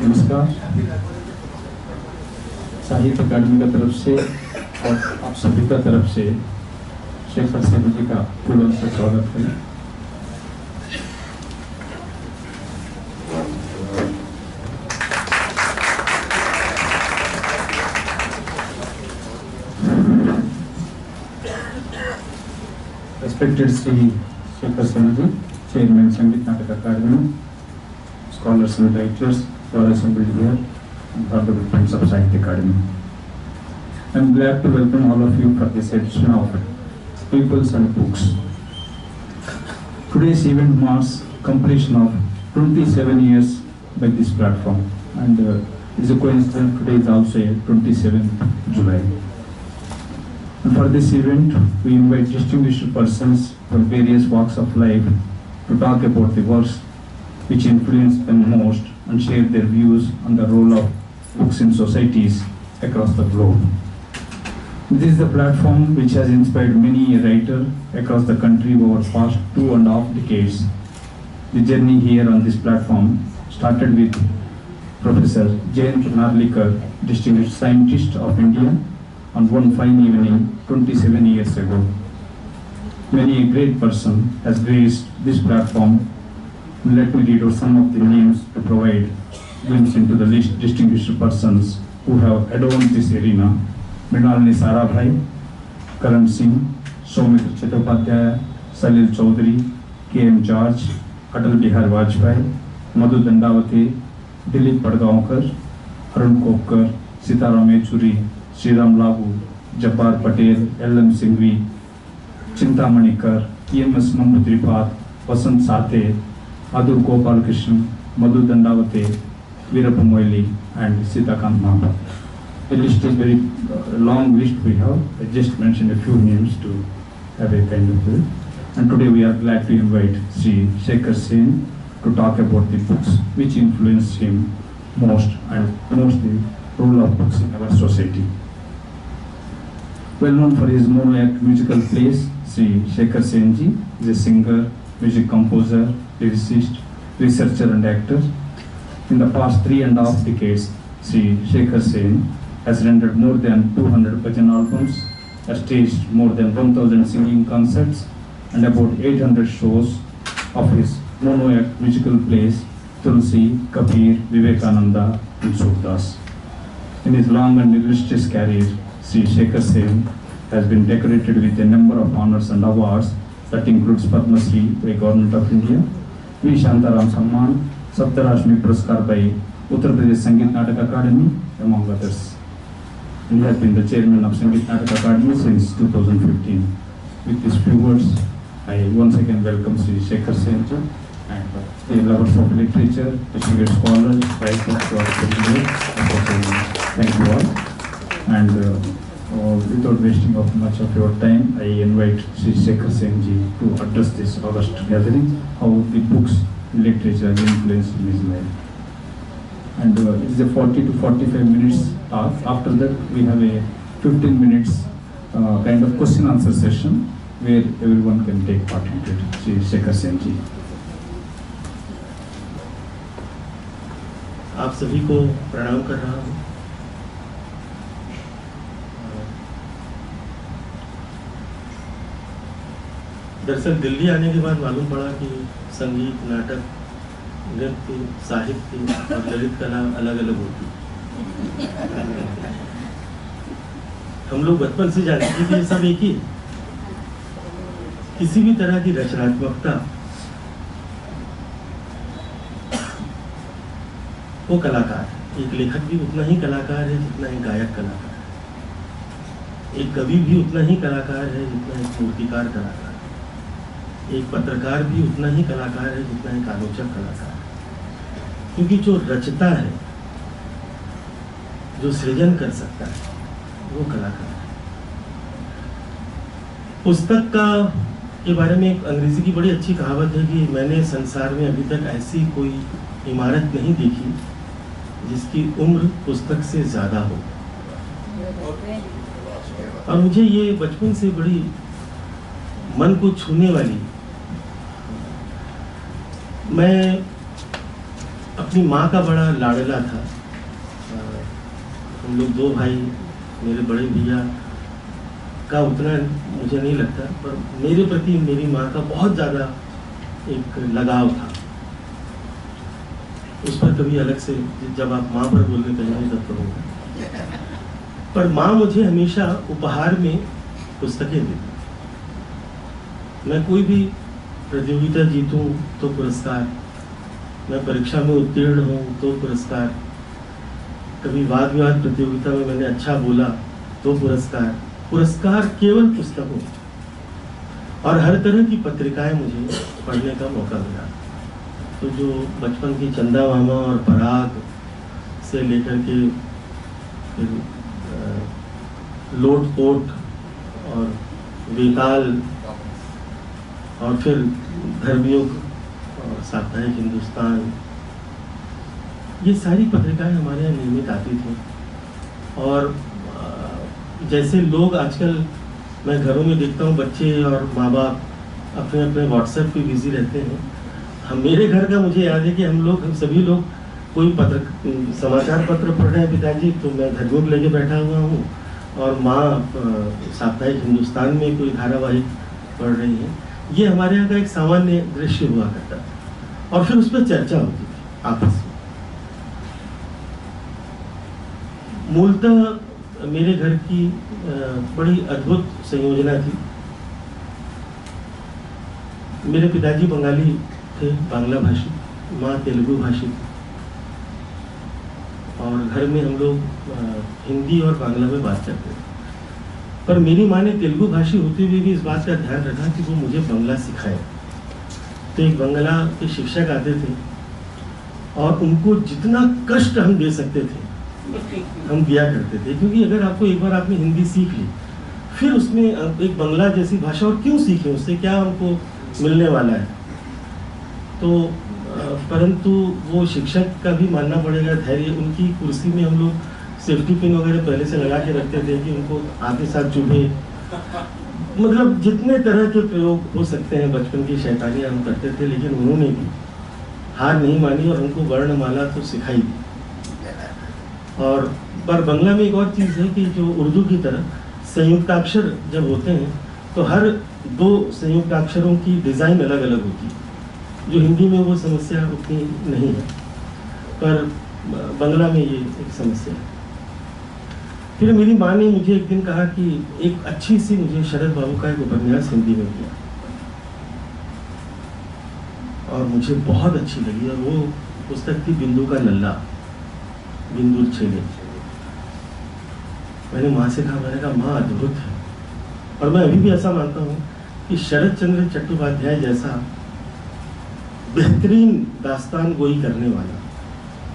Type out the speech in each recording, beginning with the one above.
नमस्कार। साहित्य अकादमी की तरफ से और आप सभी का तरफ से शेखर सेन जी का पूर्ण से स्वागत है। Respected Sri Shekhar Sen ji, Chairman Sangeet Natak Academy, scholars and writers who are assembled here, and honorable friends of Sahitya Academy. I am glad to welcome all of you for this edition of Peoples and Books. Today's event marks completion of 27 years by this platform, and is a coincidence today is also 27th July. And for this event, we invite distinguished persons from various walks of life to talk about the works which influenced them most and share their views on the role of books in societies across the globe. This is the platform which has inspired many writers across the country over the past 2.5 decades. The journey here on this platform started with Professor Jayant Narlikar, distinguished scientist of India, on one fine evening 27 years ago. Many a great person has graced this platform. Let me read out some of the names to provide glimpse into the list distinguished persons who have adorned this arena. Mrinalini Sarabhai, Karan Singh, Soumitra Chattopadhyaya, Salil Chaudhary, K.M. George, Atal Bihari Vajpayee, Madhu Dandavate, Dilip Padgaonkar, Arun Kopkar, Sitaram Yechuri, Sriram Labu, Jabbar Patel, L.M. Singhvi, Chintamani Kar, E.M.S. Namboodiripad, Vasant Sathe, Adur Gopal Krishnan, Madhu Dandavate, Veerappa Moily, and Sitakant Mamba. The list is very long list we have. I just mentioned a few names to have a kind of and today we are glad to invite Sri Shekhar Sen to talk about the books which influenced him most and most the role of books in our society. Well known for his mono-act musical plays, Sri Shekhar Sen ji is a singer, music composer, lyricist, researcher and actor. In the past 3.5 decades, Sri Shekhar Sen has rendered more than 200 bhajan albums, has staged more than 1,000 singing concerts and about 800 shows of his mono-act musical plays Tulsi, Kabir, Vivekananda and Surdas. In his long and illustrious career, Sri Shekhar Sen has been decorated with a number of honors and awards that includes Padma Shri by Government of India, V. Shantaram Samman, Saptarashmi Puraskar by Uttar Pradesh Sangeet Natak Academy, among others. And he has been the chairman of Sangeet Natak Academy since 2015. With these few words, I once again welcome Sri Shekhar Sen ji and the lovers of literature, distinguished scholars, writers, who are thank you all. And without wasting of much of your time, I invite Sri Shekhar Sen ji to address this August gathering, how the books, literature influenced in his life. And it is a 40 to 45 minutes talk. After that, we have a 15 minutes kind of question-answer session where everyone can take part in it. Sri Shekhar Sen ji. आप सभी को प्रणाम कर रहा हूँ। दरअसल दिल्ली आने के बाद मालूम पड़ा कि संगीत, नाटक, नृत्य, साहित्य और ललित कला अलग अलग होती। हम लोग बचपन से जानते थे कि ये सब एक ही। किसी भी तरह की रचनात्मकता वो कलाकार है। एक लेखक भी उतना ही कलाकार है जितना एक गायक कलाकार है। एक कवि भी उतना ही कलाकार है जितना एक मूर्तिकार कलाकार है। एक पत्रकार भी उतना ही कलाकार है जितना एक आलोचक कलाकार है। क्योंकि जो रचता है, जो सृजन कर सकता है, वो कलाकार है। पुस्तक के बारे में एक अंग्रेजी की बड़ी अच्छी कहावत है कि मैंने संसार में अभी तक ऐसी कोई इमारत नहीं देखी जिसकी उम्र पुस्तक से ज्यादा हो। और मुझे ये बचपन से बड़ी मन को छूने वाली मैं अपनी माँ का बड़ा लाडला था। हम लोग 2 भाई, मेरे बड़े भैया का उतना मुझे नहीं लगता, पर मेरे प्रति मेरी माँ का बहुत ज़्यादा एक लगाव था। उस पर कभी अलग से जब आप माँ पर बोलने कहेंगे तब करूँगा। पर माँ मुझे हमेशा उपहार में पुस्तकें देती। मैं कोई भी प्रतियोगिता जीतूं तो पुरस्कार, मैं परीक्षा में उत्तीर्ण हूँ तो पुरस्कार, कभी वाद विवाद प्रतियोगिता में मैंने अच्छा बोला तो पुरस्कार। पुरस्कार केवल पुस्तकों और हर तरह की पत्रिकाएं मुझे पढ़ने का मौका मिला। तो जो बचपन की चंदा मामा और पराग से लेकर के फिर लोटपोट और वेताल और फिर धर्मयुग और साप्ताहिक हिंदुस्तान, ये सारी पत्रिकाएं हमारे यहाँ नियमित आती थी। और जैसे लोग आजकल मैं घरों में देखता हूँ, बच्चे और माँ बाप अपने अपने व्हाट्सएप पे बिजी रहते हैं। हम मेरे घर का मुझे याद है कि हम सभी लोग कोई समाचार पत्र पढ़ रहे हैं पिताजी, तो मैं धर्मयुग लेके बैठा हुआ हूँ और माँ साप्ताहिक हिंदुस्तान में कोई धारावाहिक पढ़ रही है। ये हमारे यहाँ का एक सामान्य दृश्य हुआ करता था और फिर उस पर चर्चा होती थी आपस में। मूलतः मेरे घर की बड़ी अद्भुत संयोजना थी। मेरे पिताजी बंगाली थे, बांग्ला भाषी, माँ तेलुगु भाषी थी और घर में हम लोग हिंदी और बांग्ला में बात करते थे। पर मेरी माँ ने तेलुगु भाषी होते हुए भी इस बात का ध्यान रखा कि वो मुझे बांग्ला सिखाए। तो एक बांग्ला के शिक्षक आते थे और उनको जितना कष्ट हम दे सकते थे हम दिया करते थे, क्योंकि अगर आपको एक बार आपने हिंदी सीख ली, फिर उसमें एक बांग्ला जैसी भाषा और क्यों सीखें, उससे क्या हमको मिलने वाला है। तो परंतु वो शिक्षक का भी मानना पड़ेगा धैर्य। उनकी कुर्सी में हम लोग सेफ्टी पिन वगैरह पहले से लगा के रखते थे कि उनको आगे साथ चुभे, मतलब जितने तरह के प्रयोग हो सकते हैं बचपन की शैतानियाँ हम करते थे। लेकिन उन्होंने भी हार नहीं मानी और हमको वर्णमाला तो सिखाई दी। और पर बांग्ला में एक और चीज़ है कि जो उर्दू की तरह संयुक्ताक्षर जब होते हैं तो हर 2 संयुक्ताक्षरों की डिज़ाइन अलग अलग होती है, जो हिंदी में वो समस्या उतनी नहीं है, पर बांग्ला में ये एक समस्या है। फिर मेरी माँ ने मुझे एक दिन कहा कि एक अच्छी सी मुझे शरद बाबू का एक उपन्यास हिंदी में दिया और मुझे बहुत अच्छी लगी। और वो पुस्तक थी बिंदु का लल्ला, बिंदु छेले। मैंने माँ से कहा, मैंने कहा माँ अद्भुत है। और मैं अभी भी ऐसा मानता हूँ कि शरद चंद्र चट्टोपाध्याय जैसा बेहतरीन दास्तान गोई करने वाला,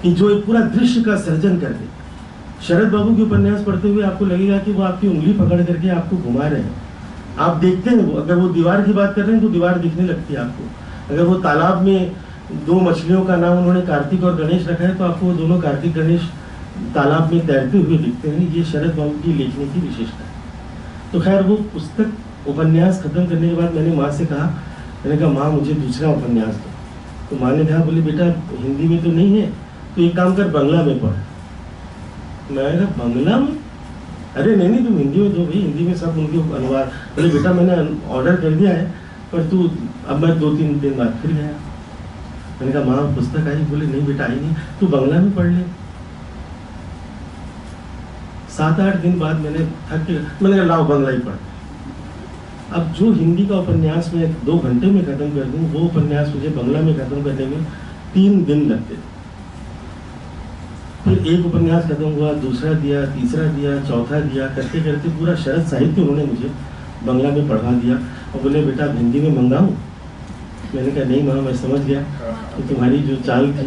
कि जो एक पूरा दृश्य का सर्जन कर दे। शरद बाबू के उपन्यास पढ़ते हुए आपको लगेगा कि वो आपकी उंगली पकड़ करके आपको घुमा रहे हैं। आप देखते हैं वो, अगर वो दीवार की बात कर रहे हैं तो दीवार दिखने लगती है आपको। अगर वो तालाब में 2 मछलियों का नाम उन्होंने कार्तिक और गणेश रखा है तो आपको वो दोनों कार्तिक गणेश तालाब में तैरते हुए दिखते हैं। ये शरद बाबू की लेखनी की विशेषता है। तो खैर वो पुस्तक उपन्यास खत्म करने के बाद मैंने माँ से कहा, मैंने कहा माँ मुझे दूसरा उपन्यास दो। तो माँ ने कहा, बोले बेटा हिंदी में तो नहीं है, तो एक काम कर बांग्ला में पढ़। मैंने कहा बांग्ला में? अरे नहीं तुम हिंदी में दो भाई, हिंदी में सब उनके अनुवाद। बोले बेटा मैंने ऑर्डर कर दिया है, पर तू अब मैं 2-3 दिन बाद फिर गया। मैंने कहा माँ पुस्तक आई? बोले नहीं बेटा आई नहीं, तू बांग्ला में पढ़ ले। 7-8 दिन बाद मैंने मैंने कहा लाओ बांग्ला ही पढ़। अब जो हिंदी का उपन्यास मैं 2 घंटे में खत्म कर दूं, वो उपन्यास मुझे बांग्ला में खत्म करने में 3 दिन लगते थे। फिर एक उपन्यास खत्म हुआ, दूसरा दिया, तीसरा दिया, चौथा दिया, करते करते पूरा शरद साहित्य उन्होंने मुझे बांग्ला में पढ़वा दिया। और बोले बेटा हिंदी में मंगाऊं? मैंने कहा नहीं माँ, मैं समझ गया कि तुम्हारी जो चाल थी,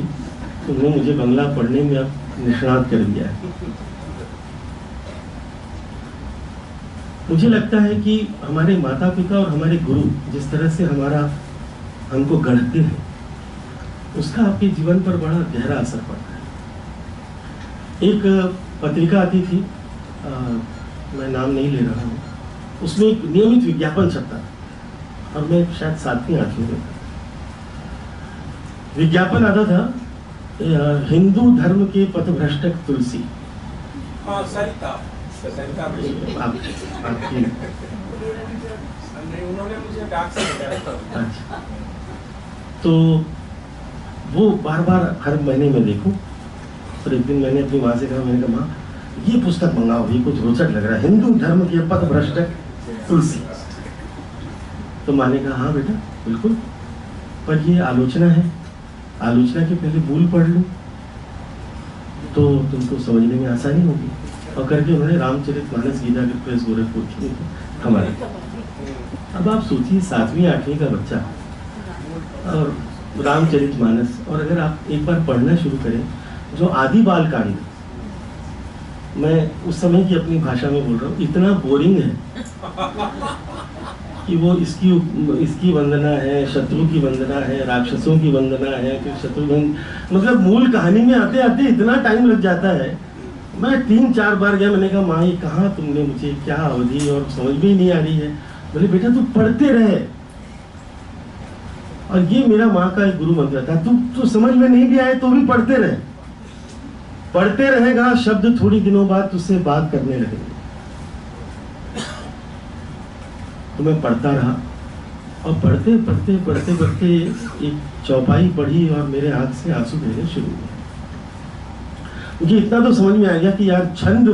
तुमने मुझे बांग्ला पढ़ने में अब निष्णात कर दिया है। मुझे लगता है कि हमारे माता पिता और हमारे गुरु जिस तरह से हमको गढ़ते हैं, उसका आपके जीवन पर बड़ा गहरा असर पड़ता है। एक पत्रिका आती थी, मैं नाम नहीं ले रहा हूँ, उसमें एक नियमित विज्ञापन छपता था और मैं शायद 7वीं 8वीं में था। विज्ञापन आता था, हिंदू धर्म के पथभ्रष्टक तुलसी। हाँ, सरिता आपकी उन्होंने मुझे डाक से भेजा था। अच्छा, तो वो बार बार हर महीने में देखूं। और एक दिन मैंने अपनी माँ से कहा, मैंने कहा माँ ये पुस्तक मंगाओ, ये कुछ रोचक लग रहा है, हिंदू धर्म के पथभ्रष्टक तुलसी। तो माँ ने कहा हाँ बेटा बिल्कुल, पर ये आलोचना है, आलोचना के पहले मूल पढ़ लो तो तुमको समझने में आसानी होगी। और करके उन्होंने रामचरितमानस गीता के प्रेस गोरखपुर की हमारे। अब आप सोचिए 7वीं 8वीं का बच्चा और रामचरितमानस, और अगर आप एक बार पढ़ना शुरू करें जो आदि बाल कांड, मैं उस समय की अपनी भाषा में बोल रहा हूँ, इतना बोरिंग है कि वो इसकी वंदना है, शत्रु की वंदना है, राक्षसों की वंदना है, फिर शत्रुघ्न, मतलब मूल कहानी में आते आते इतना टाइम लग जाता है। मैं 3-4 बार गया, मैंने कहा माँ ये कहाँ तुमने मुझे क्या अवधि, और समझ में ही नहीं आ रही है। बोले बेटा तू पढ़ते रहे, और ये मेरा माँ का एक गुरु मंत्र था, तू समझ में नहीं भी आए तो भी पढ़ते रहे, पढ़ते रहेगा, शब्द थोड़ी दिनों बाद तुझसे बात करने लगेंगे। तो मैं पढ़ता रहा, और पढ़ते पढ़ते पढ़ते पढ़ते एक चौपाई पढ़ी और मेरे आंख से आंसू बहने शुरू हुए। मुझे इतना तो समझ में आ गया कि यार छंद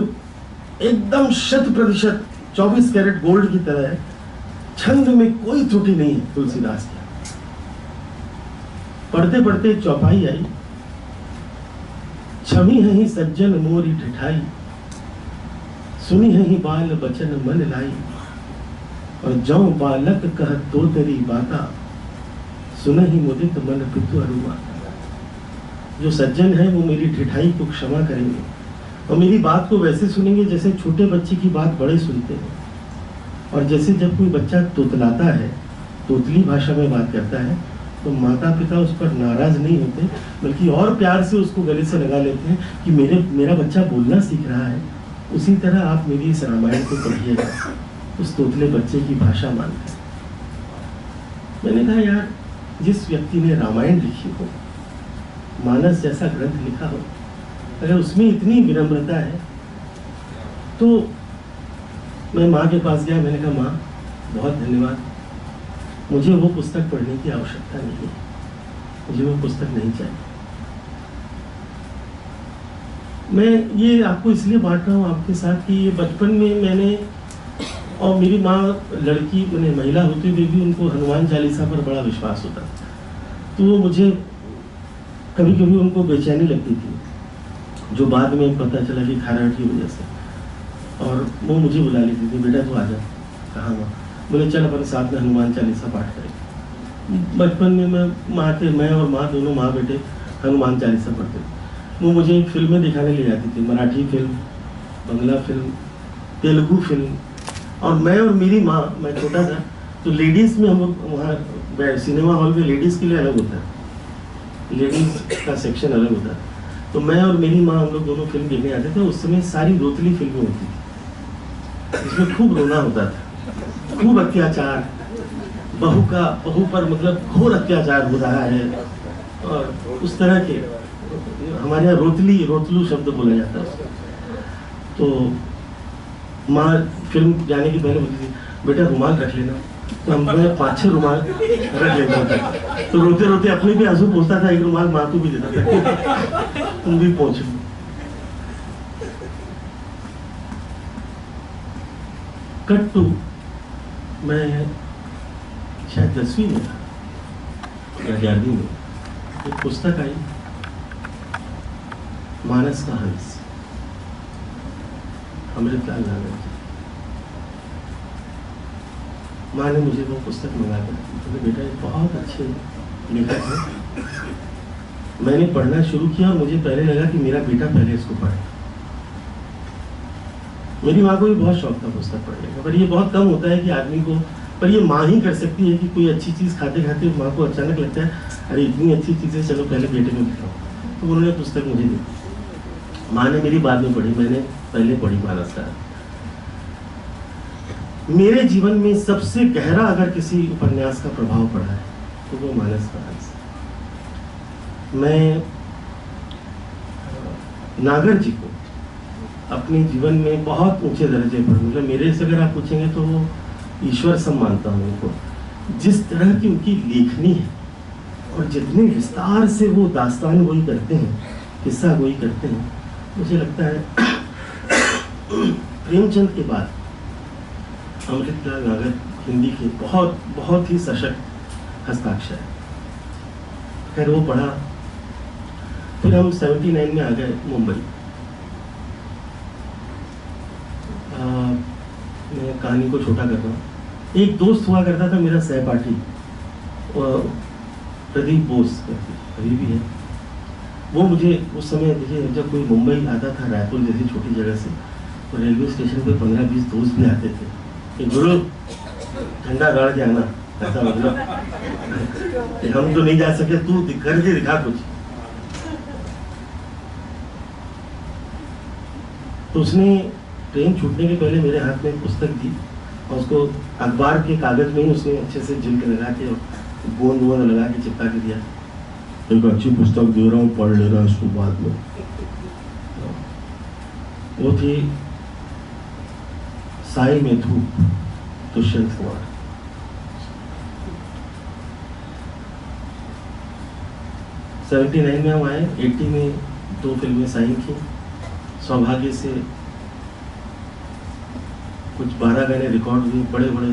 एकदम 100% 24 कैरेट गोल्ड की तरह है, छंद में कोई त्रुटि नहीं है तुलसीदास की। पढ़ते पढ़ते एक चौपाई आई, छमी है सज्जन मोरी ठिठाई, सुनी है बाल बचन मन लाई, और जौ बालक कह तो तेरी बाता, सुनहि मुदित मन पितु अरुमा। जो सज्जन है वो मेरी ठिठाई को क्षमा करेंगे और मेरी बात को वैसे सुनेंगे जैसे छोटे बच्चे की बात बड़े सुनते हैं। और जैसे जब कोई बच्चा तोतलाता है, तोतली भाषा में बात करता है, तो माता पिता उस पर नाराज नहीं होते, बल्कि और प्यार से उसको गले से लगा लेते हैं कि मेरा बच्चा बोलना सीख रहा है। उसी तरह आप मेरी इस रामायण को पढ़िएगा उस तोतले बच्चे की भाषा मानकर। मैंने कहा यार जिस व्यक्ति ने रामायण लिखी हो, मानस जैसा ग्रंथ लिखा हो, अगर उसमें इतनी विनम्रता है, तो मैं माँ के पास गया, मैंने कहा माँ बहुत धन्यवाद, मुझे वो पुस्तक पढ़ने की आवश्यकता नहीं है, मुझे वो पुस्तक नहीं चाहिए। मैं ये आपको इसलिए बांट रहा हूँ आपके साथ कि ये बचपन में मैंने, और मेरी माँ लड़की महिला होते हुए भी उनको हनुमान चालीसा पर बड़ा विश्वास होता, तो वो मुझे कभी कभी उनको बेचैनी लगती थी, जो बाद में पता चला कि थायराइड की वजह से। और वो मुझे बुला लेती थी, बेटा तू आ जा। कहाँ माँ? बोले चल अपन साथ में हनुमान चालीसा पाठ करें। बचपन में मैं और माँ दोनों माँ बेटे हनुमान चालीसा पढ़ते थे। वो मुझे फिल्में दिखाने ले जाती थी, मराठी फिल्म, बंगला फिल्म, तेलुगु फिल्म। और मैं और मेरी माँ, मैं छोटा था तो लेडीज़ में हम लोग वहाँ सिनेमा हॉल में लेडीज़ के लिए अलग होता है, लेडीज़ का सेक्शन अलग होता है। तो मैं और मेरी माँ हम लोग दोनों फिल्म देखने आते थे। उस समय सारी रोतली फिल्में होती थी, इसमें खूब रोना होता था, खूब अत्याचार, बहू पर मतलब घोर अत्याचार हो रहा है, और उस तरह के, हमारे यहाँ रोतलू शब्द बोला जाता है। तो माँ फिल्म जाने के पहले बोलती थी बेटा रुमाल रख लेना, तो हम 5-6 रुमाल रख लेता था। तो रोते रोते अपने भी आंसू पहुँचता था, एक रुमाल माँ को भी देता था, तुम भी पहुँच। कट टू, मैं शायद 10वीं में था या 11वीं में, एक पुस्तक आई मानस का हंस, अमृतलाल नागर। माँ ने मुझे वो पुस्तक मंगा कर, बोले बेटा ये बहुत अच्छे लेखक है। मैंने पढ़ना शुरू किया और मुझे पहले लगा कि मेरा बेटा पहले इसको पढ़े। मेरी माँ को भी बहुत शौक था पुस्तक पढ़ने का, पर ये बहुत कम होता है कि आदमी को, पर ये माँ ही कर सकती है कि कोई अच्छी चीज़ खाते खाते माँ को अचानक लगता है अरे इतनी अच्छी चीज़ें, चलो पहले बेटे को दिखाओ। तो उन्होंने पुस्तक मुझे दी। माँ ने मेरी बाद में पढ़ी, मैंने पहले पढ़ी मानस का। मेरे जीवन में सबसे गहरा अगर किसी उपन्यास का प्रभाव पड़ा है तो वो मानस का हंस। मैं नागर जी को अपने जीवन में बहुत ऊंचे दर्जे पर, मतलब मेरे से अगर आप पूछेंगे तो वो ईश्वर सम मानता हूँ उनको। जिस तरह की उनकी लेखनी है और जितने विस्तार से वो दास्तान गोई करते हैं, किस्सा गोई करते हैं, मुझे लगता है प्रेमचंद के बाद अमृतलाल नागर हिंदी के बहुत बहुत ही सशक्त हस्ताक्षर है। खैर वो पढ़ा, फिर हम 79 में आ गए मुंबई। मैं कहानी को छोटा कर रहा हूँ। एक दोस्त हुआ करता था मेरा सहपाठी, प्रदीप बोस करके, अभी भी है वो। मुझे उस समय देखिए, जब कोई मुंबई आता था रायपुर जैसी छोटी जगह से, तो रेलवे स्टेशन पे 15-20 दोस्त भी आते थे कि गुरु ठंडा गाड़ के आना, ऐसा मतलब हम तो नहीं जा सके, तू करके दिखा कुछ। तो उसने ट्रेन छूटने के पहले मेरे हाथ में एक पुस्तक दी और उसको अखबार के कागज में ही उसने अच्छे से जिल के लगा के गोंद वोंद लगा के चिपका के दिया। एक अच्छी पुस्तक दे रहा हूँ, पढ़ लेना उसको बाद में। वो थी साई में धूप, दुष्यंत कुमार। '79 में हम आए, 80 में 2 फिल्में साइन की। सौभाग्य से कुछ 12 गाने रिकॉर्ड हुए, बड़े बड़े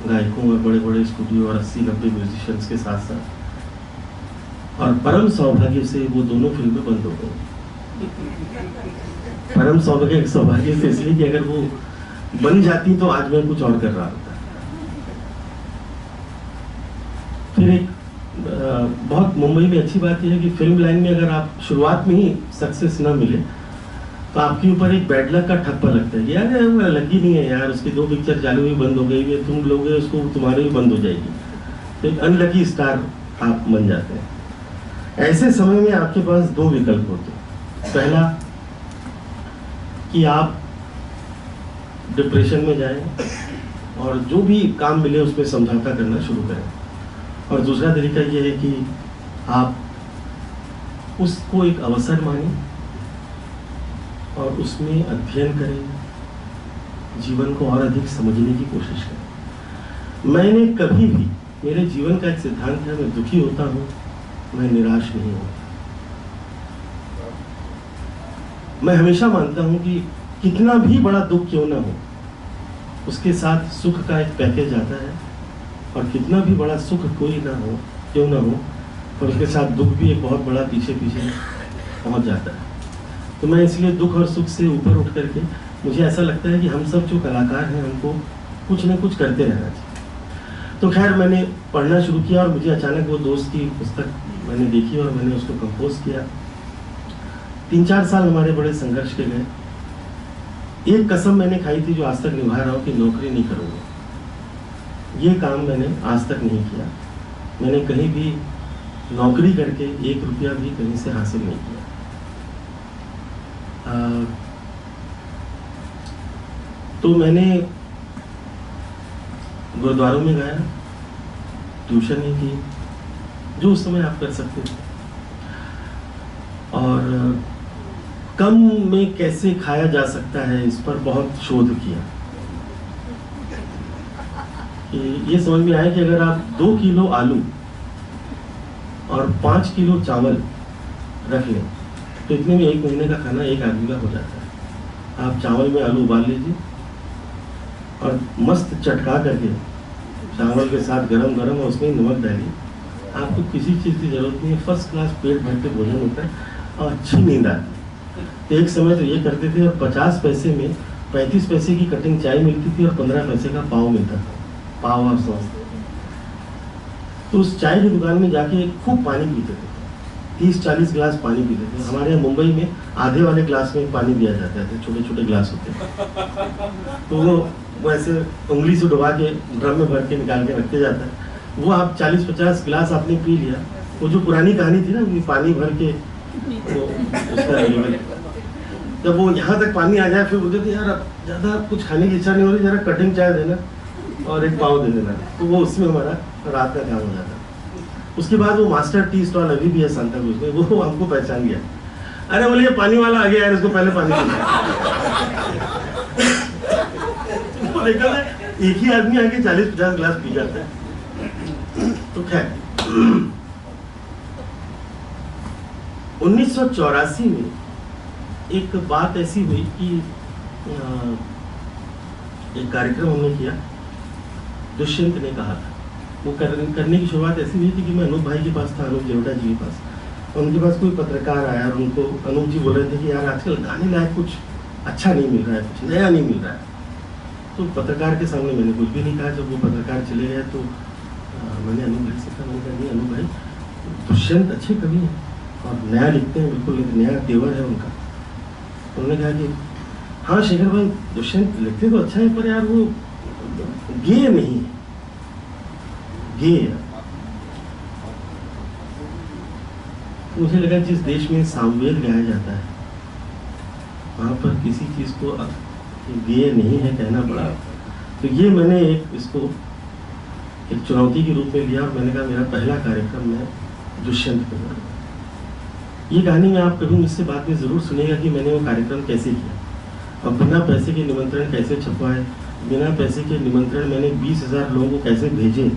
गायकों और बड़े बड़े स्टूडियो और 80-90 म्यूजिशियंस के साथ साथ। और परम सौभाग्य से वो दोनों फिल्में बंद हो गई। परम सौभाग्य से इसलिए कि अगर वो बन जाती तो आज मैं कुछ और कर रहा होता। फिर एक बहुत मुंबई में अच्छी बात यह है कि फिल्म लाइन में अगर आप शुरुआत में ही सक्सेस ना मिले तो आपके ऊपर एक बैड लक का ठप्पा लगता है कि यार लगी नहीं है यार, उसकी 2 पिक्चर चालू हुई बंद हो गई, तुम लोगे उसको, तुम्हारे भी बंद हो जाएगी। तो एक अनलकी स्टार आप बन जाते हैं। ऐसे समय में आपके पास 2 विकल्प होते हैं। पहला कि आप डिप्रेशन में जाएं और जो भी काम मिले उसमें समझौता करना शुरू करें, और दूसरा तरीका यह है कि आप उसको एक अवसर मानें और उसमें अध्ययन करें, जीवन को और अधिक समझने की कोशिश करें। मैंने कभी भी, मेरे जीवन का एक सिद्धांत है, मैं दुखी होता हूँ, मैं निराश नहीं होता। मैं हमेशा मानता हूँ कि कितना भी बड़ा दुख क्यों ना हो, उसके साथ सुख का एक पैकेज आता है, और कितना भी बड़ा सुख कोई ना हो, क्यों ना हो, और उसके साथ दुख भी एक बहुत बड़ा पीछे पीछे पहुंच जाता है। तो मैं इसलिए दुख और सुख से ऊपर उठ करके, मुझे ऐसा लगता है कि हम सब जो कलाकार हैं हमको कुछ ना कुछ करते रहना चाहिए। तो खैर मैंने पढ़ना शुरू किया और मुझे अचानक वो दोस्त की पुस्तक मैंने देखी और मैंने उसको कंपोज किया। 3-4 साल हमारे बड़े संघर्ष के गए। एक कसम मैंने खाई थी जो आज तक निभा रहा हूँ कि नौकरी नहीं करूँगा। ये काम मैंने आज तक नहीं किया। मैंने कहीं भी नौकरी करके 1 रुपया भी कहीं से हासिल नहीं किया। तो मैंने गुरुद्वारों में गाया, ट्यूशन ही की, जो उस समय आप कर सकते थे, और कम में कैसे खाया जा सकता है इस पर बहुत शोध किया। ये समझ में आया कि अगर आप 2 किलो आलू और 5 किलो चावल रख लें तो इतने में 1 महीने का खाना एक आदमी का हो जाता है। आप चावल में आलू उबाल लीजिए और मस्त चटका करके चावल के साथ गरम गरम और उसमें नमक डालिए। आपको किसी चीज़ की जरूरत नहीं है, फर्स्ट क्लास पेट भर के भोजन होता है और अच्छी नींद आती है। एक समय तो ये करते थे और 50 पैसे में 35 पैसे की कटिंग चाय मिलती थी और 15 पैसे का पाव मिलता था, पाव और सॉस। तो उस चाय की दुकान में जाके खूब पानी पीते थे, 30-40 गिलास पानी पीते थे। हमारे यहाँ मुंबई में आधे वाले ग्लास में पानी दिया जाता है, छोटे छोटे ग्लास होते हैं। तो वो ऐसे उंगली से डुबा के ड्रम में भर के निकाल के रखते जाता है। वो आप 40-50 गिलास आपने पी लिया। वो जो पुरानी कहानी थी ना, कि पानी भर के वो उसका जब वो यहाँ तक पानी आ जाए फिर बोलते थे यार अब ज़्यादा कुछ खाने की इच्छा नहीं हो रही, जरा कटिंग चाय देना और एक पाव दे देना। तो वो उसमें हमारा रात का काम हो जाता। उसके बाद वो मास्टर टी स्टॉल अभी भी है सांता क्रूज में, वो हमको पहचान गया। अरे बोले ये पानी वाला आ गया यार, इसको पहले पानी तो देखा था एक ही आदमी आके 40-50 गिलास पी जाता है। तो खैर 1984 में एक बात ऐसी हुई कि एक कार्यक्रम हमने किया, दुष्यंत ने कहा था, वो करने की शुरुआत ऐसी हुई थी कि मैं अनूप भाई के पास था, अनूप जेवटा जी के पास। उनके पास कोई पत्रकार आया और उनको अनूप जी बोल रहे थे कि यार आजकल गाने लायक कुछ अच्छा नहीं मिल रहा है, कुछ नया नहीं मिल रहा है। तो पत्रकार के सामने मैंने कुछ भी नहीं कहा। जब वो पत्रकार चले गए तो मैंने अनूप भाई से कहा, मैंने कहा नहीं अनूप भाई दुष्यंत अच्छे कवि हैं और नया लिखते हैं, बिल्कुल एक नया तेवर है उनका। उन्होंने कहा कि हाँ शेखर भाई दुष्यंत लिखते तो अच्छा है, पर यार वो गेय नहीं है, गेय। मुझे लगा जिस देश में सामवेद गाया जाता है वहां पर किसी चीज को गेय नहीं है कहना बड़ा, तो ये मैंने इसको एक चुनौती के रूप में लिया और मैंने कहा मेरा पहला कार्यक्रम मैं दुष्यंत पे करूँगा। ये कहानी में आप कभी मुझसे बाद में जरूर सुनेगा कि मैंने वो कार्यक्रम कैसे किया और बिना पैसे के निमंत्रण कैसे छपवाए, बिना पैसे के निमंत्रण मैंने 20,000 लोगों को कैसे भेजे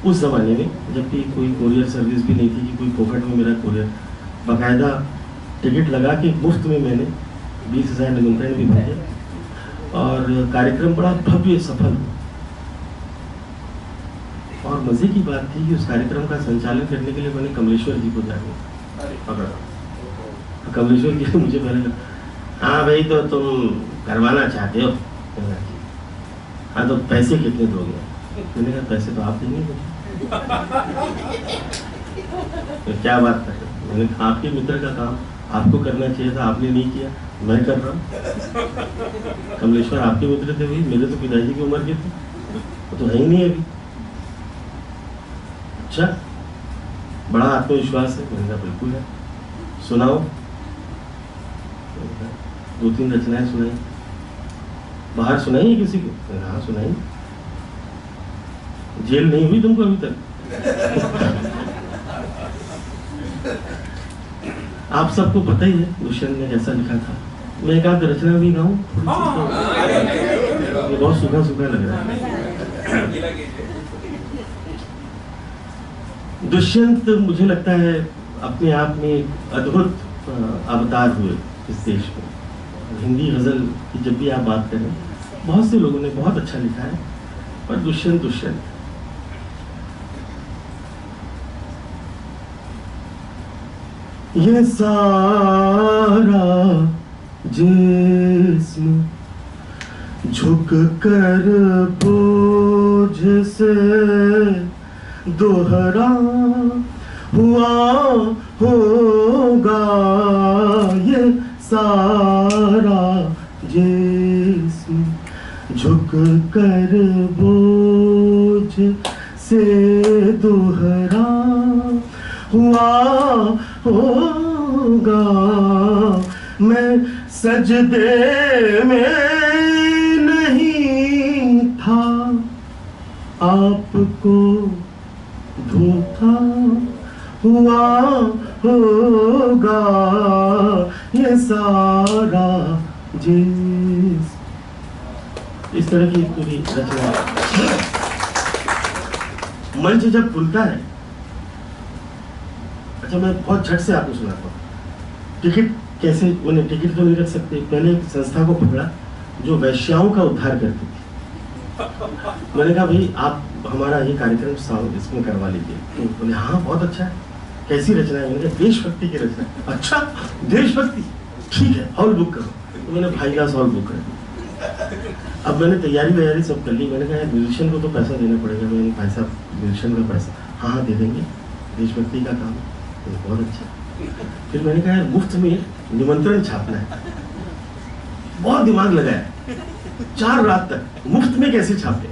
उस जमाने में, जबकि कोई कोरियर सर्विस भी नहीं थी कि कोई पॉकेट में मेरा कोरियर, बाकायदा टिकट लगा के मुफ्त में मैंने 20,000 निमंत्रण भी भेजे और कार्यक्रम बड़ा भव्य सफल हुआ। और मजे की बात थी कि उस कार्यक्रम का संचालन करने के लिए मैंने कमलेश्वर जी को जाके पकड़ा। कमलेश्वर जी ने मुझे पहले कहा हाँ भाई तो तुम करवाना चाहते हो, हाँ तो पैसे कितने दोगे? मैंने कहा पैसे तो आप देंगे मुझे। तो क्या बात कर रहे? मैंने कहा आपके मित्र का काम आपको करना चाहिए था, आपने नहीं किया, मैं कर रहा हूँ। कमलेश्वर आपके मित्र थे भाई, मेरे तो पिताजी की उम्र के थे, वो तो है ही नहीं अभी। अच्छा बड़ा आत्मविश्वास है? मैंने कहा बिल्कुल है, सुनाओ। 2-3 रचनाएं सुनाई, बाहर सुनाई किसी को? मैंने कहा हाँ सुनाई। जेल नहीं हुई तुमको अभी तक? आप सबको पता ही है दुष्यंत ने कैसा लिखा था। मैं एक आध रचना भी गाऊं, ये बहुत सूखा सूखा लग रहा है। दुष्यंत मुझे लगता है अपने आप में एक अद्भुत अवतार हुए इस देश में। हिंदी गजल की जब भी आप बात करें, बहुत से लोगों ने बहुत अच्छा लिखा है, पर दुष्यंत दुष्यंत। ये सारा जिस्म झुक कर बोझ से दोहरा हुआ होगा, ये सारा जिस्म झुक कर बोझ से दोहरा हुआ होगा। मैं सजदे में नहीं था, आपको धोखा हुआ होगा, ये सारा जिस। इस तरह की पूरी रचना। मंच जब खुलता है, अच्छा मैं बहुत झट से आपको सुनाता हूँ। टिकट कैसे, उन्हें टिकट तो नहीं रख सकते। पहले एक संस्था को पकड़ा जो वैश्याओं का उद्धार करती थी। मैंने कहा भाई आप हमारा ये कार्यक्रम इसमें करवा लीजिए। तो बोले हाँ बहुत अच्छा है। कैसी रचना है? मैंने कहा देशभक्ति की रचना। अच्छा देशभक्ति, ठीक है हॉल बुक करो। तो मैंने भाई का हॉल बुक कर। अब मैंने तैयारी सब कर ली। मैंने कहा म्यूजिशियन को तो पैसा देना पड़ेगा। मैंने भाई साहब म्यूजिशियन का पैसा, हाँ हाँ दे देंगे, देशभक्ति का काम है। बहुत अच्छा। फिर मैंने कहा मुफ्त में निमंत्रण छापना है। बहुत दिमाग लगाया, 4 रात तक मुफ्त में कैसे छापे।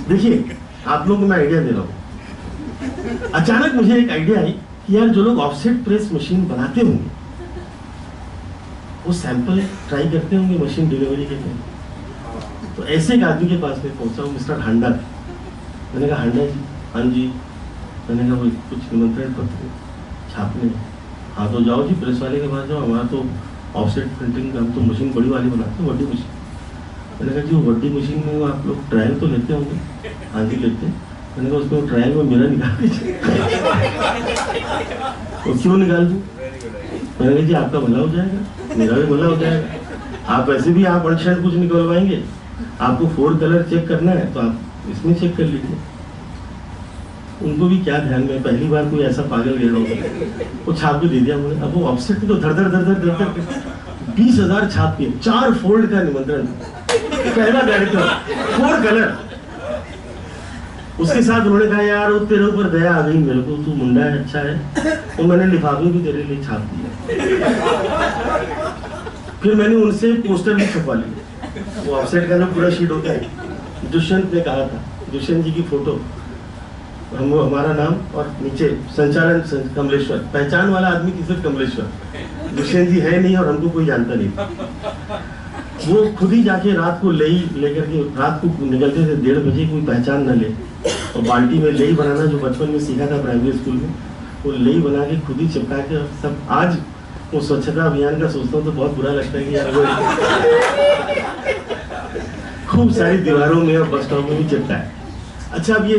देखिए आप लोगों को मैं आइडिया दे रहा हूँ। अचानक मुझे एक आइडिया आई कि यार जो लोग ऑफसेट प्रेस मशीन बनाते होंगे वो सैंपल ट्राई करते होंगे मशीन डिलीवरी के लिए। तो ऐसे एक आदमी के पास में पहुंचा, मिस्टर हांडा। मैंने कहा हांडा जी, हाँ जी, मैंने कहा वो कुछ निमंत्रण पत्र छापने। हाँ तो जाओ जी प्रेस वाले के पास जाओ, हमारा तो ऑफसेट प्रिंटिंग हम तो मशीन बड़ी वाली बनाते हैं, बड़ी मशीन। मैंने कहा जी वो बड़ी मशीन में आप लोग ट्रायल तो लेते होंगे? हाँ जी लेते हैं। मैंने कहा उसमें ट्रायल में मेरा निकाल दीजिए। तो क्यों निकाल दूँ? मैंने कहा जी आपका भला हो जाएगा, मेरा भी भला हो जाएगा। आप वैसे भी आप अनशर्ट कुछ निकलवाएंगे, आपको 4 कलर चेक करना है तो आप इसमें चेक कर लीजिए। उनको भी क्या ध्यान में, पहली बार कोई ऐसा पागल गया होगा, वो छाप के दे दिया उन्होंने। अब वो ऑफसेट तो धड़ धड़ धड़ धड़ धड़ 20,000 छाप के 4 फोल्ड का निमंत्रण, पहला कार्यक्रम 4 कलर। उसके साथ उन्होंने कहा यार वो तेरे ऊपर दया आ गई मेरे को, तू मुंडा है, अच्छा है, तो मैंने लिफाफे भी तेरे लिए छाप दिया। फिर मैंने उनसे पोस्टर भी छपवा लिए। वो ऑफसेट का जो पूरा शीट होता है, दुष्यंत ने कहा था, दुष्यंत जी की फोटो, हम हमारा नाम और नीचे संचालन कमलेश्वर, पहचान वाला आदमी की सिर्फ कमलेश्वर, दुष्यंत जी है नहीं और हमको कोई जानता नहीं। वो खुद ही जाके रात को लेकर के, रात को निकलते थे 1:30 बजे, कोई पहचान न ले, और बाल्टी में लई बनाना जो बचपन में सीखा था प्राइमरी स्कूल में, वो लई बना के खुद ही चिपका के सब। आज वो स्वच्छता अभियान का सोचता हूँ तो बहुत बुरा लगता है कि यार वो खूब सारी दीवारों में और बस स्टॉप में भी चिपका है। अच्छा अब ये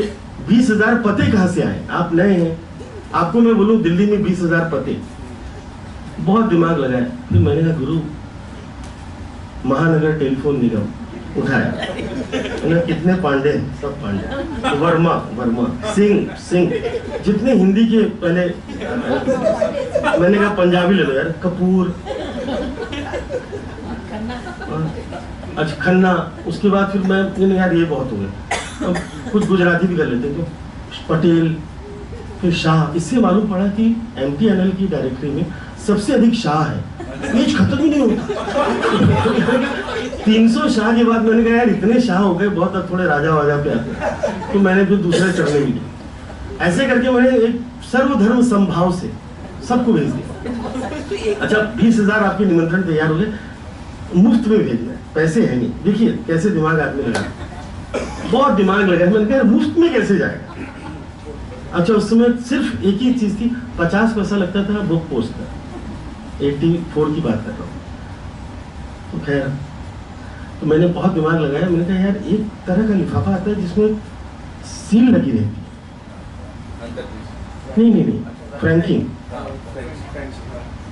20,000 पते कहाँ से आए? आप नए हैं, आपको मैं बोलूं दिल्ली में 20,000 पते, बहुत दिमाग लगाया। फिर मैंने कहा गुरु, महानगर टेलीफोन निगम उठाया, मैंने कितने पांडे हैं? सब पांडे, वर्मा, सिंह, जितने हिंदी के पहले, मैंने कहा पंजाबी ले लो यार, कपूर, अच्छा खन्ना। उसके बाद फिर मैंने यार ये बहुत हो गया, अब कुछ गुजराती भी कर लेते हैं, तो पटेल, फिर शाह। इससे मालूम पड़ा कि MTNL की डायरेक्टरी में सबसे अधिक शाह है, पेज खत्म ही नहीं होता। 300 शाह के बाद मैंने कहा यार इतने शाह हो गए बहुत, अब थोड़े राजा वाजा पे आते, तो मैंने फिर दूसरे चढ़ने भी दिए। ऐसे करके मैंने एक सर्वधर्म संभाव से सबको भेज दिया। अच्छा 20,000 आपके निमंत्रण तैयार हो गए, मुफ्त में भेजना है, पैसे है नहीं। देखिए कैसे दिमाग आदमी लगा, बहुत दिमाग लगा। मैंने कहा मुफ्त में कैसे जाएगा? अच्छा उस समय सिर्फ एक ही चीज थी, 50 पैसा लगता था बुक पोस्ट का, 84 की बात कर रहा हूँ। तो खैर, तो मैंने बहुत दिमाग लगाया। मैंने कहा यार एक तरह का लिफाफा आता है जिसमें सील लगी रहती है, नहीं फ्रैंकिंग।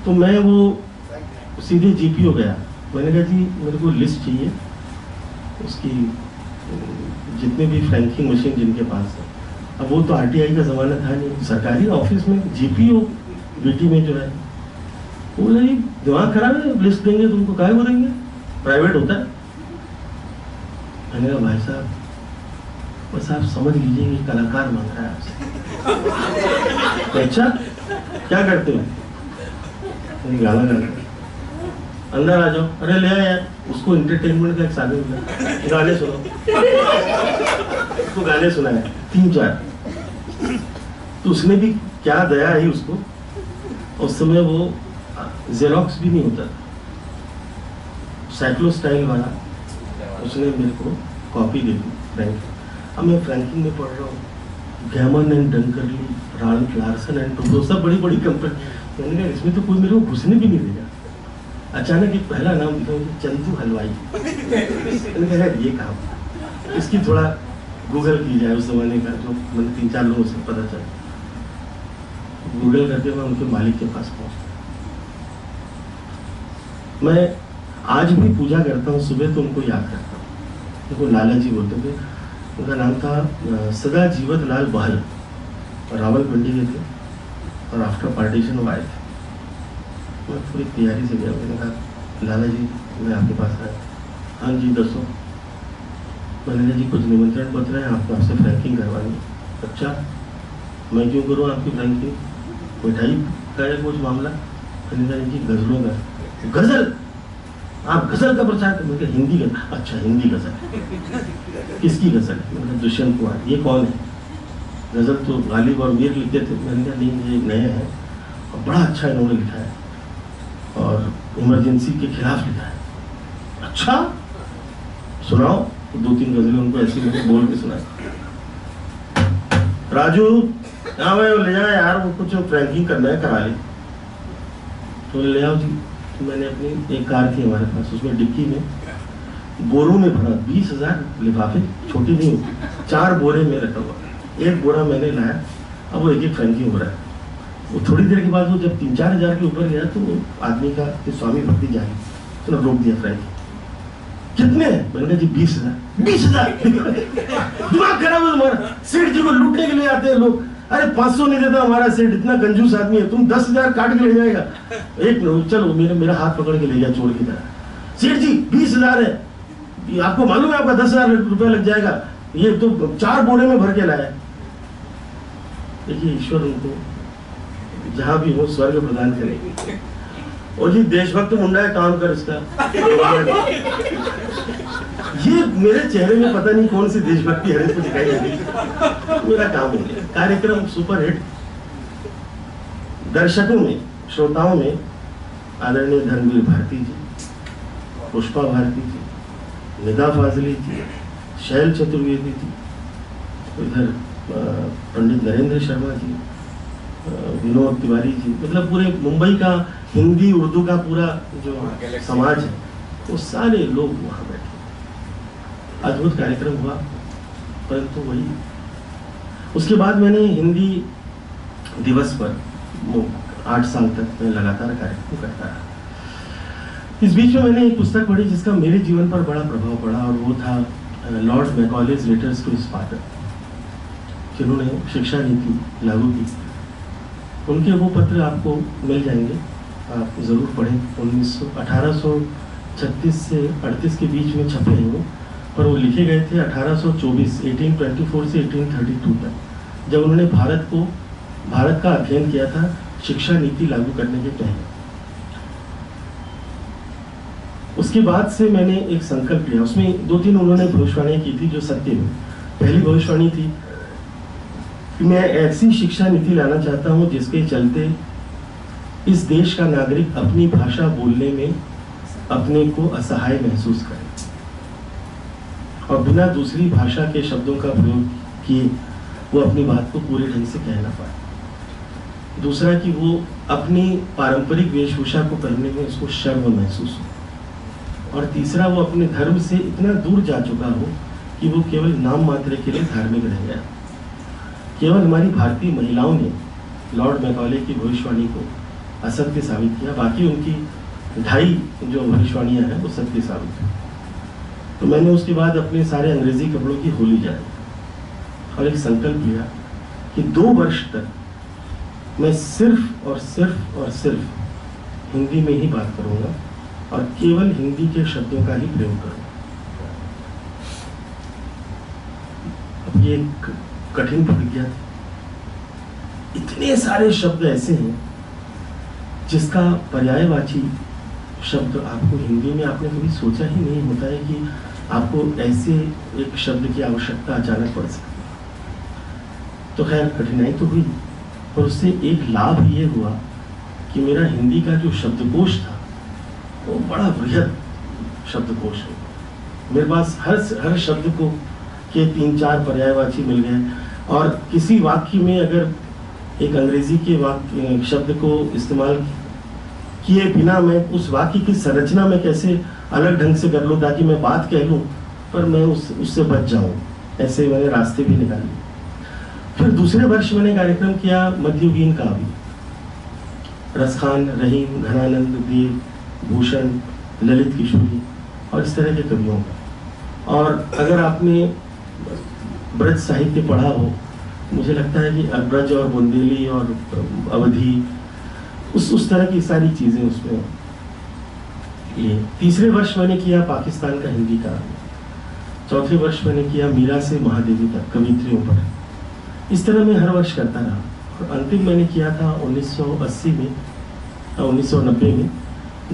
तो मैं वो सीधे GPO गया, मैंने कहा जी मेरे को लिस्ट चाहिए उसकी, जितने भी फ्रैंकिंग मशीन जिनके पास है। अब वो तो RTI का ज़माना था नहीं, सरकारी ऑफिस में GPO BT में जो है, वो बोला जी दिमाग खराब है, लिस्ट देंगे तुमको, काहे को देंगे, प्राइवेट होता है। मैंने कहा भाई साहब बस आप समझ लीजिए कि कलाकार मांग रहा है आपसे। अच्छा क्या करते हो? गाना गाना, अंदर आ जाओ। अरे ले आया यार, उसको एंटरटेनमेंट का एक साधन मिला, गाने सुनो, उसको गाने सुनाया 3-4। तो उसने भी क्या दया आई उसको, उस समय वो जेरोक्स भी नहीं होता, साइक्लो स्टाइल वाला, उसने मेरे को कॉपी दे दी फ्रैंक। अब मैं फ्रैंकिंग में पढ़ रहा हूँ, Gammon and Dunkerley, Ralph Larsen and Toubro, सब बड़ी बड़ी कंपनी। मैंने कहा इसमें तो कोई मेरे को घुसने भी नहीं देगा। अचानक एक पहला नाम दिखा, चंदू हलवाई। मैंने कहा ये काम, इसकी थोड़ा गूगल की जाए, उस जमाने का जो मैंने 3-4 लोगों से पता चला। गूगल करके मैं उनके मालिक के पास पहुंचा। मैं आज भी पूजा करता हूँ, सुबह तो उनको याद करता हूँ। उनको लाला जी बोलते थे, उनका नाम था सदा जीवत लाल बहल, रावलपिंडी के थे और आफ्टर पार्टीशन वो आए थे। मैं पूरी तैयारी से गया, मैंने कहा लाला जी मैं आपके पास आया। हाँ जी दसो। मैंने कहा जी कुछ निमंत्रण पत्र है, आपको आपसे फ्रैंकिंग करवानी। अच्छा मैं क्यों करूँ आपकी फ्रैंकिंग, मिठाई का है कुछ मामला? मैंने कहा इनकी गजलों का। गजल? आप गजल का प्रचार कर? मैंने कहा हिंदी गजल। अच्छा हिंदी गजल, किसकी गजल? मैंने कहा दुष्यंत कुमार। ये कौन है? गजल तो गालिब और मीर लिखते थे। मैंने कहा नहीं ये नए हैं और बड़ा अच्छा इन्होंने लिखा है और इमरजेंसी के खिलाफ लिखा है। अच्छा सुनाओ। तो 2-3 गजलें उनको ऐसी बोल के सुनाई। राजू हाँ भाई ले जा यार, वो कुछ फ्रैंकिंग करना है, करा ले। तो ले आओ जी। तो मैंने अपनी एक कार थी हमारे पास, उसमें डिक्की में बोरों में भरा 20,000 लिफाफे, छोटी नहीं होती, 4 बोरे में रखा हुआ। एक बोरा मैंने लाया, अब वो एक फ्रैंकिंग हो रहा है। वो थोड़ी देर के बाद वो जब 3-4 हज़ार के ऊपर गया तो वो आदमी का स्वामी भक्ति जागी, तो रोक दिया फ्रैंकिंग। कितने? मैंने कहा जी 20,000। 20,000 दिमाग खराब है तुम्हारा? सेठ जी को लूटने के लिए आते हैं लोग। अरे 500 नहीं देता हमारा सेठ, इतना कंजूस आदमी है, तुम 10,000 काट के ले जाएगा। एक चलो मेरा हाथ पकड़ के ले गया चोर की तरह। सेठ जी 20,000 है, आपको मालूम है आपका 10,000 रुपया लग जाएगा, ये तो 4 बोरे में भर के लाया। देखिए ईश्वर उनको जहां भी हो स्वर्ग प्रदान करे। और जी देशभक्त मुंडा है, काम कर इसका। ये मेरे चेहरे में पता नहीं कौन सी देशभक्ति हर को दिखाई दे रही। मेरा काम हो गया। कार्यक्रम सुपरहिट। दर्शकों में, श्रोताओं में आदरणीय धर्मवीर भारती जी, पुष्पा भारती जी, निदा फाजली जी, शैल चतुर्वेदी जी, इधर पंडित नरेंद्र शर्मा जी, विनोद तिवारी जी, मतलब पूरे मुंबई का हिंदी उर्दू का पूरा जो समाज है वो सारे लोग वहां बैठे। अद्भुत कार्यक्रम हुआ। परंतु वही उसके बाद मैंने हिंदी दिवस पर 8 साल तक मैं लगातार कार्यक्रम करता रहा। इस बीच में मैंने एक पुस्तक पढ़ी जिसका मेरे जीवन पर बड़ा प्रभाव पड़ा, और वो था लॉर्ड मैकॉलेज लेटर्स टू स्पार्टा, जिन्होंने शिक्षा नीति लागू की। उनके वो पत्र आपको मिल जाएंगे, आप जरूर पढ़ें। 1836 से 38 के बीच में छपे हैं वो, पर वो लिखे गए थे 1824 1824 से 1832 तक, जब उन्होंने भारत का अध्ययन किया था शिक्षा नीति लागू करने के पहले। उसके बाद से मैंने एक संकल्प लिया, उसमें 2-3 उन्होंने भविष्यवाणी की थी जो सत्य हुई। पहली भविष्यवाणी थी कि मैं ऐसी शिक्षा नीति लाना चाहता हूं जिसके चलते इस देश का नागरिक अपनी भाषा बोलने में अपने को असहाय महसूस करे और बिना दूसरी भाषा के शब्दों का प्रयोग किए वो अपनी बात को पूरे ढंग से कह ना पाए। दूसरा कि वो अपनी पारंपरिक वेशभूषा को पहनने में उसको शर्म महसूस हो। और तीसरा वो अपने धर्म से इतना दूर जा चुका हो कि वो केवल नाम मात्र के लिए धार्मिक रह गया। केवल हमारी भारतीय महिलाओं ने लॉर्ड मैकॉले की भविष्यवाणी को असत्य साबित किया, बाकी उनकी 2.5 जो भविष्यवाणियां हैं वो सत्य साबित हुई। तो मैंने उसके बाद अपने सारे अंग्रेजी कपड़ों की होली जाए और एक संकल्प लिया कि 2 वर्ष तक मैं सिर्फ और सिर्फ हिंदी में ही बात करूंगा और केवल हिंदी के शब्दों का ही प्रयोग करूंगा। अब ये एक कठिन प्रतिज्ञा थी। इतने सारे शब्द ऐसे हैं जिसका पर्यायवाची शब्द आपको हिंदी में आपने कभी सोचा ही नहीं होता है कि आपको ऐसे एक शब्द की आवश्यकता अचानक पड़ सकती है। तो खैर कठिनाई तो हुई, पर उससे एक लाभ ये हुआ कि मेरा हिंदी का जो शब्दकोश था वो बड़ा बृहद शब्दकोश है। मेरे पास हर शब्द को के 3-4 पर्यायवाची मिल गए, और किसी वाक्य में अगर एक अंग्रेजी के वाक्य शब्द को इस्तेमाल किए बिना मैं उस वाक्य की संरचना में कैसे अलग ढंग से कर लूं ताकि मैं बात कह लूं पर मैं उससे बच जाऊं, ऐसे मैंने रास्ते भी निकाले। फिर दूसरे वर्ष मैंने कार्यक्रम किया मध्ययुगीन काव्य, रसखान, रहीम, घनानंद, देव, भूषण, ललित किशोरी और इस तरह के कवियों का। और अगर आपने ब्रज साहित्य पढ़ा हो, मुझे लगता है कि ब्रज और बुंदेली और अवधि उस तरह की सारी चीजें उसमें। ये तीसरे वर्ष मैंने किया पाकिस्तान का हिंदी का, चौथे वर्ष मैंने किया मीरा से महादेवी तक कवित्रियों पर। इस तरह मैं हर वर्ष करता रहा, और अंतिम मैंने किया था 1980 में 1990 में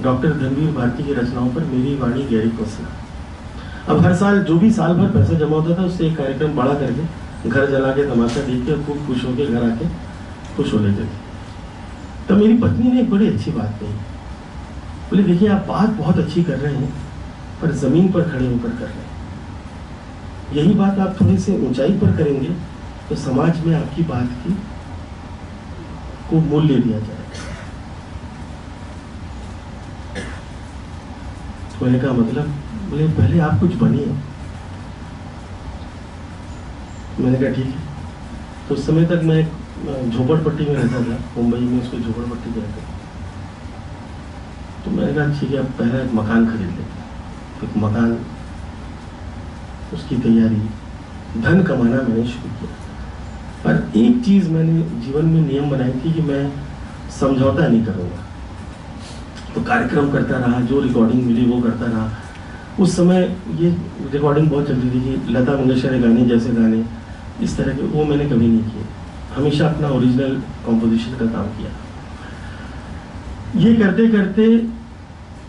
डॉक्टर धर्मवीर भारती की रचनाओं पर मेरी वाणी गहरी कोसला। अब हर साल जो भी साल भर पैसा जमा होता था उससे एक कार्यक्रम बड़ा करके घर जला के तमाशा देख के खूब खुश होके घर आके खुश हो लेते थे। तो मेरी पत्नी ने एक बड़ी अच्छी बात कही, बोले देखिए आप बात बहुत अच्छी कर रहे हैं पर जमीन पर खड़े होकर कर रहे हैं। यही बात आप थोड़ी सी ऊंचाई पर करेंगे तो समाज में आपकी बात की को मूल्य दिया जाए। मैंने कहा मतलब, बोले पहले आप कुछ बनिए। मैंने कहा ठीक है। तो उस समय तक मैं झोपड़पट्टी में रहता था, मुंबई में, उसको झोपड़पट्टी कहते हैं। तो मैंने कहा ठीक है, अब पहले एक मकान खरीद लेते। एक मकान, उसकी तैयारी, धन कमाना मैंने शुरू किया। पर एक चीज मैंने जीवन में नियम बनाई थी कि मैं समझौता नहीं करूंगा। तो कार्यक्रम करता रहा, जो रिकॉर्डिंग मिली वो करता रहा। उस समय ये रिकॉर्डिंग बहुत चलती थी कि लता मंगेशकर के गाने जैसे गाने, इस तरह के, वो मैंने कभी नहीं किए। हमेशा अपना ओरिजिनल कॉम्पोजिशन का काम किया। ये करते करते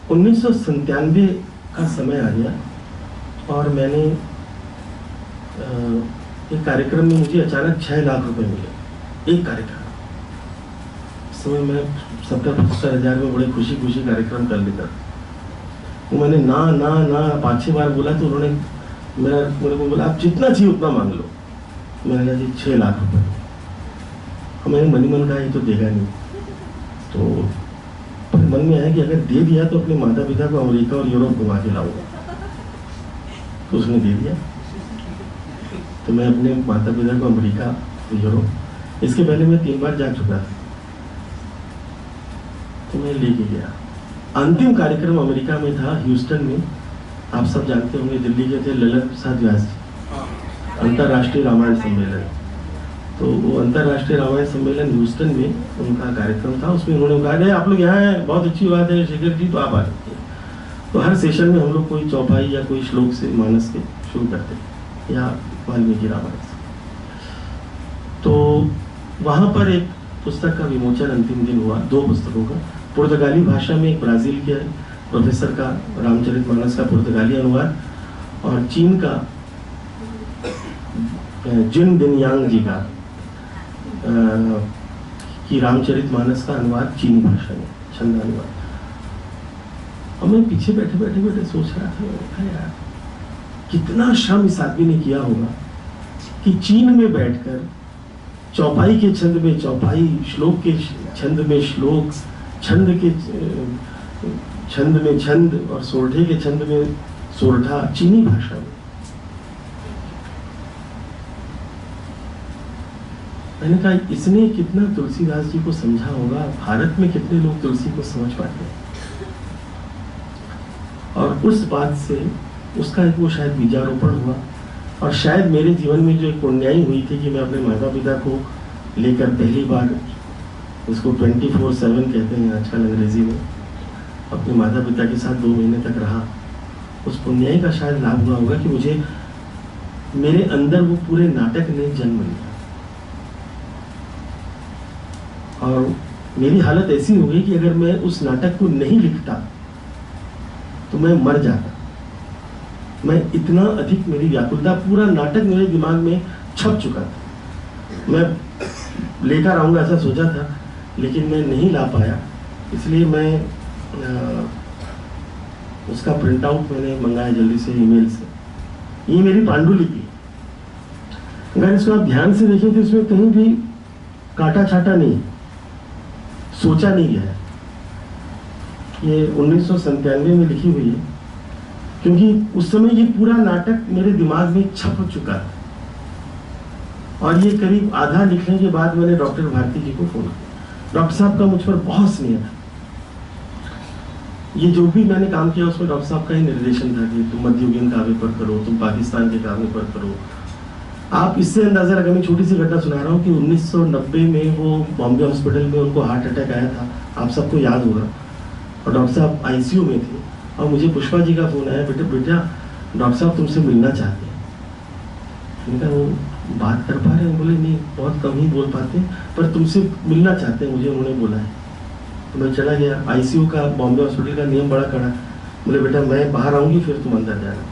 1997 का समय आ गया और मैंने एक कार्यक्रम में मुझे अचानक 6 लाख रुपए मिले। एक कार्यक्रम, उस समय मैं 70-75 में बड़े खुशी खुशी कार्यक्रम कर लेता। वो मैंने ना ना ना 5-6 बार बोला तो उन्होंने मेरे को बोला आप जितना चाहिए उतना मांग लो। मैंने कहा जी 6 लाख रुपए। मैंने मन ही मन कहा ये तो देगा नहीं। तो मन में आया कि अगर दे दिया तो अपने माता पिता को अमेरिका और यूरोप घुमा के लाऊंगा। तो उसने दे दिया। तो मैं अपने माता पिता को अमेरिका और यूरोप, इसके पहले मैं 3 बार जा चुका था, तो मैं लेके गया। अंतिम कार्यक्रम अमेरिका में था, ह्यूस्टन में। आप सब जानते होंगे, दिल्ली के थे ललित प्रसाद व्यास जी, अंतर्राष्ट्रीय रामायण सम्मेलन। तो वो अंतर्राष्ट्रीय रामायण सम्मेलन ह्यूस्टन में उनका कार्यक्रम था। उसमें उन्होंने कहा आप लोग यहाँ हैं, बहुत अच्छी बात है शेखर जी, तो आप आ सकते हैं। तो हर सेशन में हम लोग कोई चौपाई या कोई श्लोक से मानस के शुरू करते हैं या वाल्मीकि रामायण से। तो वहाँ पर एक पुस्तक का विमोचन अंतिम दिन हुआ, 2 पुस्तकों का। पुर्तगाली भाषा में एक ब्राजील के प्रोफेसर का रामचरितमानस का पुर्तगाली अनुवाद, और चीन का जिन बिनयांग जी का की रामचरितमानस का अनुवाद चीनी भाषा में, छंद अनुवाद। और मैं पीछे बैठे बैठे सोच रहा था यार कितना श्रम इस आदमी ने किया होगा कि चीन में बैठकर चौपाई के छंद में चौपाई, श्लोक के छंद में श्लोक, छंद के छंद में छंद और सोरठे के छंद में सोरठा, चीनी भाषा में। मैंने कहा इसने कितना तुलसीदास जी को समझा होगा, भारत में कितने लोग तुलसी को समझ पाते हैं। और उस बात से उसका एक वो शायद बीजारोपण हुआ। और शायद मेरे जीवन में जो एक पुण्याई हुई थी कि मैं अपने माता पिता को लेकर पहली बार, इसको 24/7 कहते हैं आजकल अंग्रेजी में, अपने माता पिता के साथ 2 महीने तक रहा। उस पुण्याई का शायद लाभ हुआ होगा कि मुझे मेरे अंदर वो पूरे नाटक ने जन्म लिया। और मेरी हालत ऐसी हो गई कि अगर मैं उस नाटक को नहीं लिखता तो मैं मर जाता। मैं इतना अधिक, मेरी व्याकुलता, पूरा नाटक मेरे दिमाग में छप चुका था। मैं लेकर आऊंगा ऐसा सोचा था, लेकिन मैं नहीं ला पाया। इसलिए मैं उसका प्रिंट आउट मैंने मंगाया जल्दी से ईमेल से। ये मेरी पांडुलिपि, अगर इसको आप ध्यान से देखें तो इसमें कहीं भी काटा छाटा नहीं, सोचा नहीं गया है। ये 1997 में लिखी हुई है, क्योंकि उस समय ये पूरा नाटक मेरे दिमाग में छप चुका था। और ये करीब आधा लिखने के बाद मैंने डॉक्टर भारती जी को फोन किया। डॉक्टर साहब का मुझ पर बहुत स्नेह था। ये जो भी मैंने काम किया उसमें डॉक्टर साहब का ही निर्देशन था कि तुम मध्ययुगीन काव्य पर करो, तुम पाकिस्तान के काव्य पर करो। आप इससे अंदाजा लगा, मैं छोटी सी घटना सुना रहा हूँ कि 1990 में वो बॉम्बे हॉस्पिटल में उनको हार्ट अटैक आया था, आप सबको याद होगा। और डॉक्टर साहब आईसीयू में थे और मुझे पुष्पा जी का फोन आया, बेटा डॉक्टर साहब तुमसे मिलना चाहते हैं। मैंने कहा वो बात कर पा रहे हैं? बोले नहीं, बहुत कम ही बोल पाते हैं, पर तुमसे मिलना चाहते हैं, मुझे उन्होंने बोला है। तो मैं चला गया। आईसीयू का, बॉम्बे हॉस्पिटल का नियम बड़ा कड़ा। बोले बेटा मैं बाहर आऊँगी फिर तुम अंदर जाना।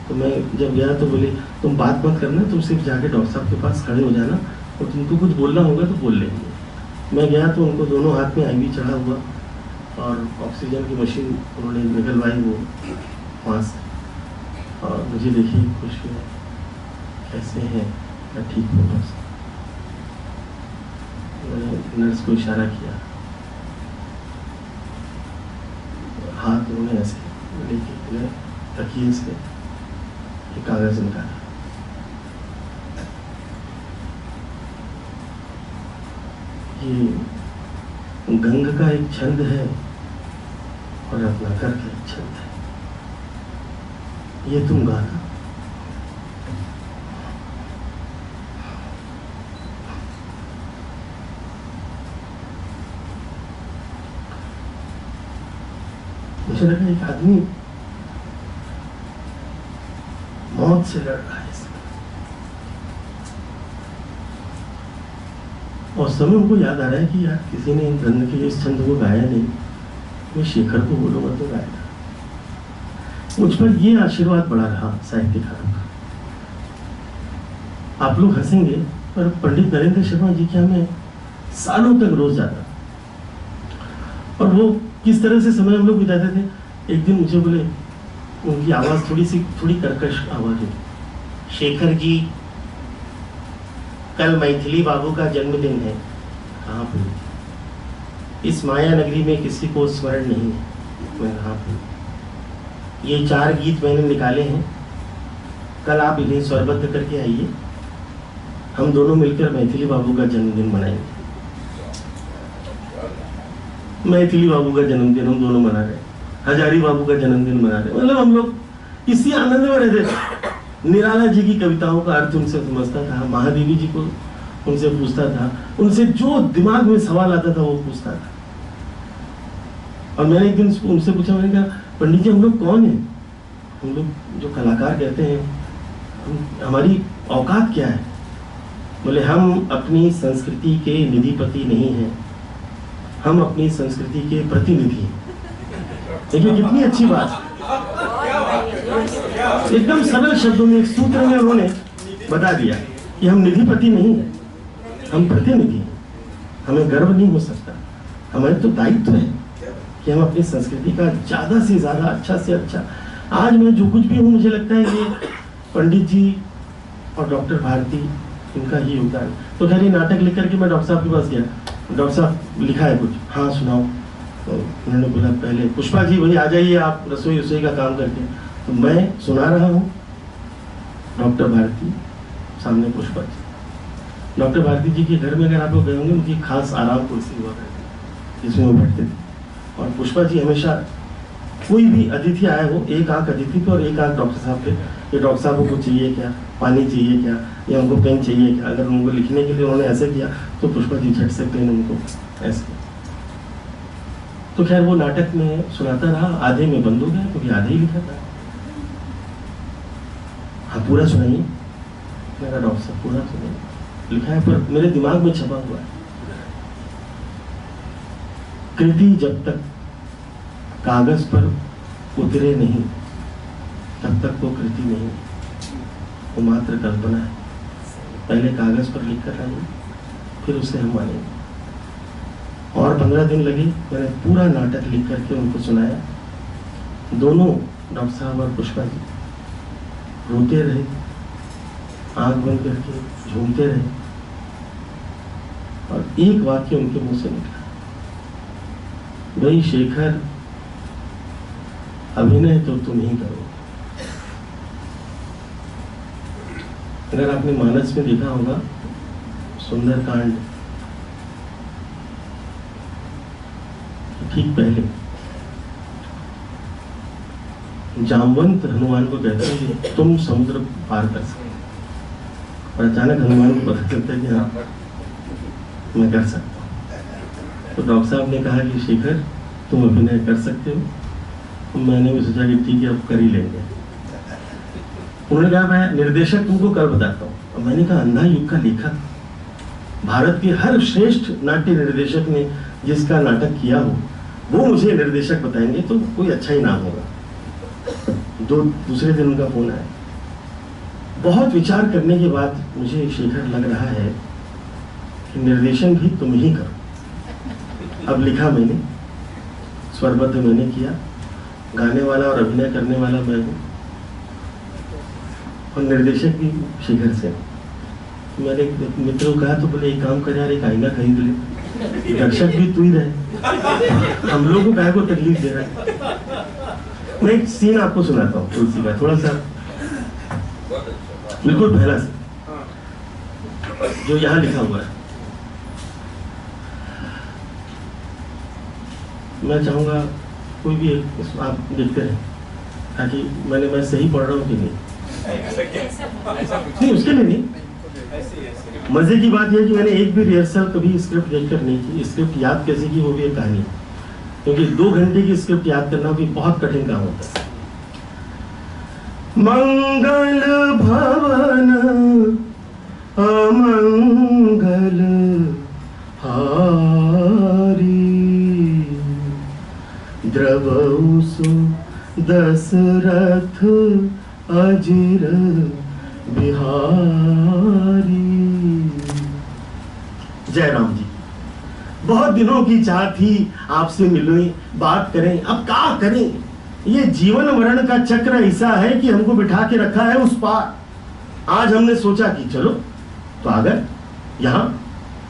तो मैं जब गया तो बोले तुम बात मत करना, तुम सिर्फ जाके डॉक्टर साहब के पास खड़े हो जाना और तुमको कुछ बोलना होगा तो बोल लेंगे। मैं गया तो उनको दोनों हाथ में आईवी चढ़ा हुआ और ऑक्सीजन की मशीन उन्होंने निकलवाई वो वहाँ से। और मुझे देखिए खुश हुआ कैसे हैं, ठीक हो बस। मैंने नर्स को इशारा किया, हाथ उन्होंने ऐसे लेके तकिए से एक कागज निकाला। ये गंग का एक छंद है और रत्नाकर का एक छंद है, ये तुम गाना। मुझे लगा एक आदमी मौत से लड़ रहा है। और समय उनको याद आ रहा है कि यार किसी ने गंध के इस छंद को गाया नहीं, मैं शेखर को बोलूंगा तो गाएगा। मुझ पर ये आशीर्वाद बड़ा रहा साहित्यकारों का। आप लोग हंसेंगे पर पंडित नरेंद्र शर्मा जी के हमें सालों तक रोज जाता, और वो किस तरह से समय हम लोग बिताते थे। एक दिन मुझे बोले, उनकी आवाज थोड़ी कर्कश आवाज है, शेखर जी कल मैथिली बाबू का जन्मदिन है। कहाँ पे? इस माया नगरी में किसी को स्मरण नहीं है। मैं कहाँ पे? ये 4 गीत मैंने निकाले हैं, कल आप इन्हें स्वरबद्ध करके आइए, हम दोनों मिलकर मैथिली बाबू का जन्मदिन मनाएंगे। मैथिली बाबू का जन्मदिन हम दोनों मना रहे, हजारी बाबू का जन्मदिन मना रहे। मतलब हम लोग इसी आनंद में रहते थे। निराला जी की कविताओं का अर्थ उनसे समझता था, महादेवी जी को उनसे पूछता था, उनसे जो दिमाग में सवाल आता था वो पूछता था। और मैंने एक दिन उनसे पूछा, मैंने कहा पंडित जी हम लोग कौन हैं? हम लोग जो कलाकार कहते हैं, हमारी औकात क्या है? बोले हम अपनी संस्कृति के निधिपति नहीं हैं, हम अपनी संस्कृति के प्रतिनिधि हैं। देखिए कितनी अच्छी बात, एकदम सरल शब्दों में, एक सूत्र में उन्होंने बता दिया कि हम निधिपति नहीं हैं, हम प्रतिनिधि हैं। हमें गर्व नहीं हो सकता, हमारे तो दायित्व है कि हम अपनी संस्कृति का ज्यादा से ज्यादा, अच्छा से अच्छा। आज मैं जो कुछ भी हूँ, मुझे लगता है ये पंडित जी और डॉक्टर भारती, इनका ही योगदान। तो खैर ये नाटक लिख करके मैं डॉक्टर साहब के पास गया, डॉक्टर साहब लिखा है कुछ, हाँ सुनाओ। तो उन्होंने बोला पहले पुष्पा जी वही आ जाइए आप रसोई का काम करके। तो मैं सुना रहा हूँ, डॉक्टर भारती सामने पुष्पा जी। डॉक्टर भारती जी के घर में अगर आप लोग गए होंगे, उनकी खास आराम कुर्सी हुआ करती जिसमें वो बैठते थे। और पुष्पा जी हमेशा, कोई भी अतिथि आया हो, एक आंख अतिथि पे और एक आंख डॉक्टर साहब पे, ये डॉक्टर साहब को चाहिए क्या, पानी चाहिए क्या, या उनको पेन चाहिए क्या। अगर उनको लिखने के लिए उन्होंने ऐसे किया तो पुष्पा जी झट से पेन उनको ऐसे। तो खैर वो नाटक में सुनाता रहा, आधे में बंद हो गया क्योंकि आधे ही लिखा था। हाँ पूरा सुनाइए। मेरा डॉक्टर साहब पूरा सुनाइए, लिखा है पर मेरे दिमाग में छपा हुआ है। कृति जब तक कागज पर उतरे नहीं, तब तक वो कृति नहीं, वो मात्र कल्पना है। पहले कागज पर लिख कर आइए, फिर उसे हम मानेंगे। और 15 दिन लगे, मैंने पूरा नाटक लिख करके उनको सुनाया। दोनों डॉक्टर साहब और पुष्पा जी रोते रहे, आंख बंद करके झूमते रहे। और एक वाक्य उनके मुंह से निकला, भाई शेखर अभिनय तो तुम ही करो। अगर आपने मानस में देखा होगा सुंदरकांड, ठीक पहले जामवंत हनुमान को कहते हैं कि तुम समुद्र पार कर सकते, और अचानक हनुमान को पता चलता है कि हाँ मैं कर सकता हूँ। तो डॉक्टर साहब ने कहा कि शेखर तुम अभिनय कर सकते हो। तो मैंने भी सोचा कि ठीक है अब कर ही लेंगे। उन्होंने कहा मैं निर्देशक तुमको कल बताता हूँ। और मैंने कहा अंधा युग का लेखक, भारत के हर श्रेष्ठ नाट्य निर्देशक ने जिसका नाटक किया हो वो मुझे निर्देशक बताएंगे तो कोई अच्छा ही नाम होगा। दूसरे दिन उनका फोन आया। बहुत विचार करने के बाद मुझे शेखर लग रहा है कि निर्देशन भी तुम ही करो। अब लिखा मैंने, स्वरबद्ध मैंने किया, गाने वाला और अभिनय करने वाला मैं हूँ, और निर्देशक भी शेखर से। मैंने एक मित्र को कहा तो बोले एक काम कर यार, एक आईना खरीद ले, दर्शक भी तू ही रहे, हम लोग को काहे को तकलीफ दे रहा है। मैं एक सीन आपको सुनाता हूँ तुलसी का, थोड़ा सा बिल्कुल पहला से जो यहाँ लिखा हुआ है। मैं चाहूंगा कोई भी एक आप देखते रहे ताकि मैं सही पढ़ रहा हूँ कि नहीं, नहीं उसके लिए नहीं। मजे की बात यह कि मैंने एक भी रिहर्सल कभी स्क्रिप्ट देखकर नहीं की। स्क्रिप्ट याद कैसे की वो भी एक कहानी, क्योंकि 2 घंटे की स्क्रिप्ट याद करना भी बहुत कठिन काम होता है। मंगल भवन अमंगल हारी, द्रवसु दशरथ अजिर बिहारी। जय राम जी, बहुत दिनों की चाह थी आपसे मिलें, बात करें, अब क्या करें। ये जीवन मरण का चक्र ऐसा है कि हमको बिठा के रखा है उस पार। आज हमने सोचा कि चलो तो आ गए यहां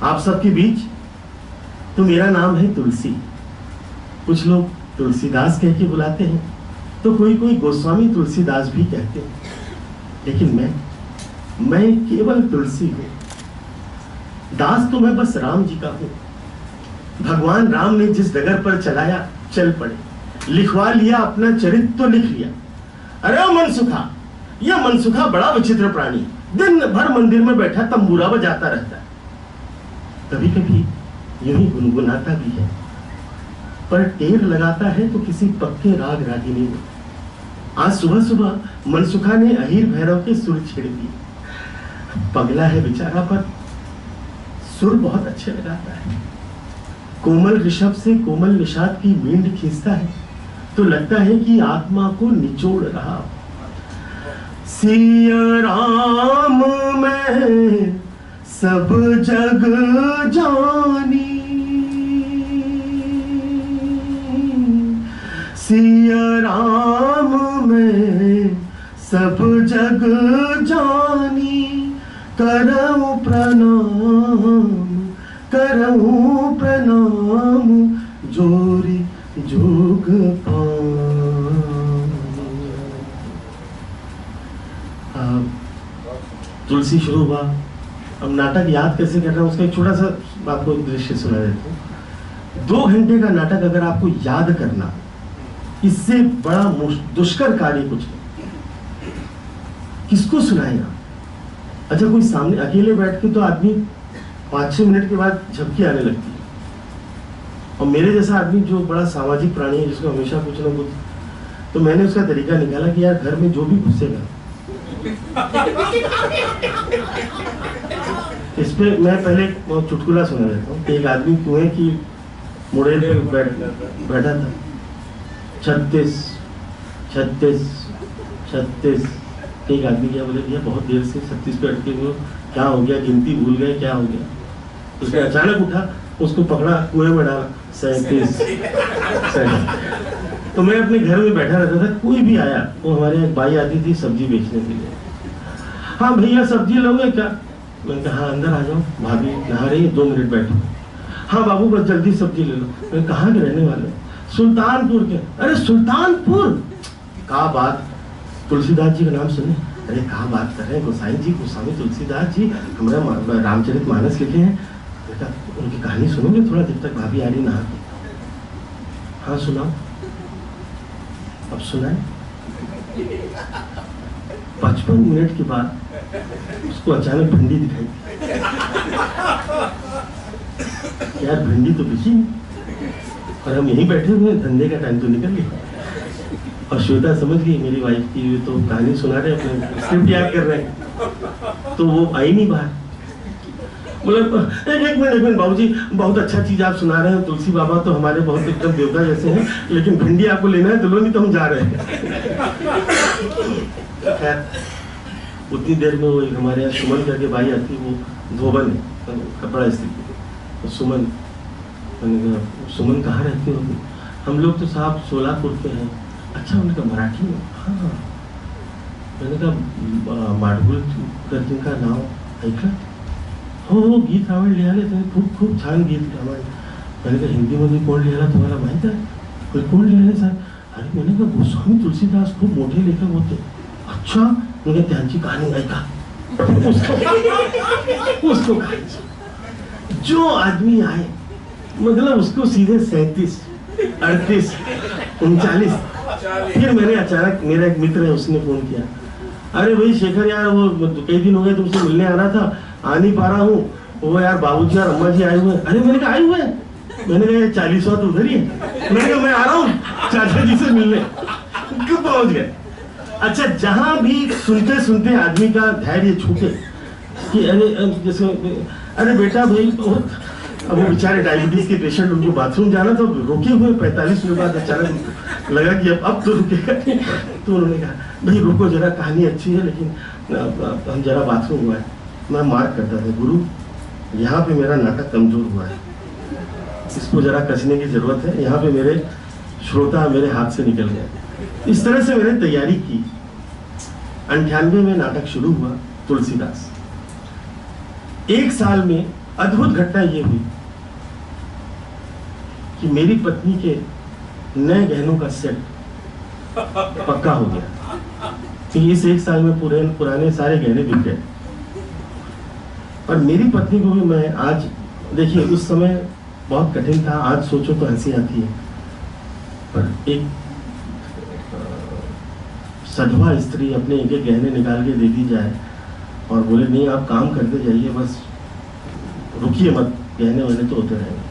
आप सबके बीच। तो मेरा नाम है तुलसी, कुछ लोग तुलसीदास कह के बुलाते हैं, तो कोई कोई गोस्वामी तुलसीदास भी कहते हैं, लेकिन मैं केवल तुलसी हूं। दास तो मैं बस राम जी का हूं। भगवान राम ने जिस डगर पर चलाया चल पड़े, लिखवा लिया अपना चरित्र तो लिख लिया। अरे ओ मनसुखा, यह मनसुखा बड़ा विचित्र प्राणी, दिन भर मंदिर में बैठा तंबूरा बजाता रहता है, कभी कभी यूं ही गुनगुनाता भी है, पर टेर लगाता है तो किसी पक्के राग रागिनी में। आज सुबह सुबह मनसुखा ने अहीर भैरव के सुर छेड़ दिए। पगला है बेचारा, पर सुर बहुत अच्छे लगाता है। कोमल ऋषभ से कोमल निषाद की मींड खींचता है तो लगता है कि आत्मा को निचोड़ रहा। सिया राम में सब जग जानी, सिया राम में सब जग जानी, करऊं प्रणाम जोरी जोग तुलसी शुरू हुआ। अब नाटक याद कैसे कर रहा हूं उसका एक छोटा सा आपको दृश्य सुना देता हूं। 2 घंटे का नाटक अगर आपको याद करना, इससे बड़ा दुष्कर कार्य कुछ नहीं। किसको सुनाएगा? अच्छा, कोई सामने अकेले बैठ के तो आदमी 5-6 मिनट के बाद झपकी आने लगती है, और मेरे जैसा आदमी जो बड़ा सामाजिक प्राणी है, जिसको हमेशा कुछ ना कुछ, तो मैंने उसका तरीका निकाला कि यार घर में जो भी घुसेगा इस पे मैं पहले चुटकुला सुना देता हूँ। एक आदमी कुएं की मुड़े पे बैठा था। 36 एक आदमी क्या बोले, भैया बहुत देर से 36 पे अटके हुए, क्या हो गया, गिनती भूल गए, क्या हो गया? उसने अचानक उठा, उसको पकड़ा, कुएं में डाला, 37। तो मैं अपने घर में बैठा रहता था, कोई भी आया, वो हमारे एक बाई आती थी सब्जी बेचने के लिए। हाँ भैया सब्जी लोगे क्या? मैंने कहा हाँ अंदर आ जाओ, भाभी नहा रही है, 2 मिनट बैठो। हाँ बाबू बस जल्दी सब्जी ले लो। मैं कहाँ के रहने वाले? सुल्तानपुर के। अरे सुल्तानपुर, क्या बात, तुलसीदास जी का नाम सुने? अरे कहाँ बात कर रहे हैं, गोसाई जी, गोस्वामी तुलसीदास जी हमारा रामचरितमानस लिखे हैं। बेटा उनकी कहानी सुनोगे थोड़ा, जब तक भाभी आ रही नहा के? हाँ सुनाओ। अब सुनाए। 55 मिनट के बाद उसको अचानक भिंडी दिखाई। यार भिंडी तो बिकी नहीं, और हम यहीं बैठे हुए हैं, धंधे का टाइम तो निकल गया। और श्वेता समझ गई मेरी वाइफ की, तो कहानी सुना रहे, अपने स्क्रिप्ट याद कर रहे हैं, तो वो आई नहीं बाहर। बोले एक मिनट बाबूजी, बहुत अच्छा चीज आप सुना रहे हैं, तुलसी बाबा तो हमारे बहुत एकदम देवता जैसे हैं, लेकिन भिंडी आपको लेना है तो लो, नहीं तो हम जा रहे हैं। खैर उतनी देर में वो हमारे यहाँ सुमन करके भाई आती, वो धोबन है, कपड़ा स्त्री, तो सुमन, मैंने कहा सुमन कहाँ रहती हो? हम लोग तो साहब सोलापुर के हैं। अच्छा, उनका मराठी में? हाँ। मैंने कहा माडगुल करके का नाम ऐकलं? हो गीत रामायण लिहायला तुम्ही खूप खूप छान गीत रामायण. मैंने कहा हिंदीमध्ये कोण लिहायला तुम्हाला माहित आहे? कोण लिहायला सांग. अरे मैंने कहा गोस्वामी तुलसीदास खूप मोठे लेखक होते. अच्छा, म्हणजे त्यांची कहाणी ऐका. उसको जो आदमी आए मतलब उसको सीधे 37, 38, 39. फिर मैंने अचानक, मेरा एक मित्र है उसने फोन किया, अरे भाई शेखर यार वो कई दिन हो गए तुमसे मिलने आ रहा था, आ नहीं पा रहा हूँ. वो यार बाबूजी और अम्मा जी आए हुए हैं. अरे मैंने कहा आए हुए हैं. मैंने कहा 40वां तो उधर ही है. मैंने कहा मैं आ रहा हूँ चाचा जी से मिलने. क्यों पहुंच गए. अच्छा, जहां भी सुनते सुनते आदमी का धैर्य छूटे कि अरे जैसे अरे बेटा भाई, अब वो बेचारे डायबिटीज के पेशेंट, उनको बाथरूम जाना तो रुके हुए 45 मिनट बाद अचानक लगा कि अब तो रुकेगा. तो उन्होंने कहा भाई रुको जरा, कहानी अच्छी है लेकिन हम जरा बाथरूम हुआ है. मैं मार्क करता था, गुरु यहाँ पे मेरा नाटक कमजोर हुआ है, इसको जरा कसने की जरूरत है, यहाँ पे मेरे श्रोता मेरे हाथ से निकल गए. इस तरह से मैंने तैयारी की. 98 में नाटक शुरू हुआ तुलसीदास. एक साल में अद्भुत घटना ये हुई कि मेरी पत्नी के नए गहनों का सेट पक्का हो गया. तो इस एक साल में पुराने सारे गहने बिक गए. पर मेरी पत्नी को भी मैं आज, देखिए उस समय बहुत कठिन था, आज सोचो तो हंसी आती है, पर एक सधवा स्त्री अपने एक एक गहने निकाल के दे दी जाए और बोले नहीं आप काम करते जाइए, बस रुकिए मत, गहने वहने तो होते रहेंगे.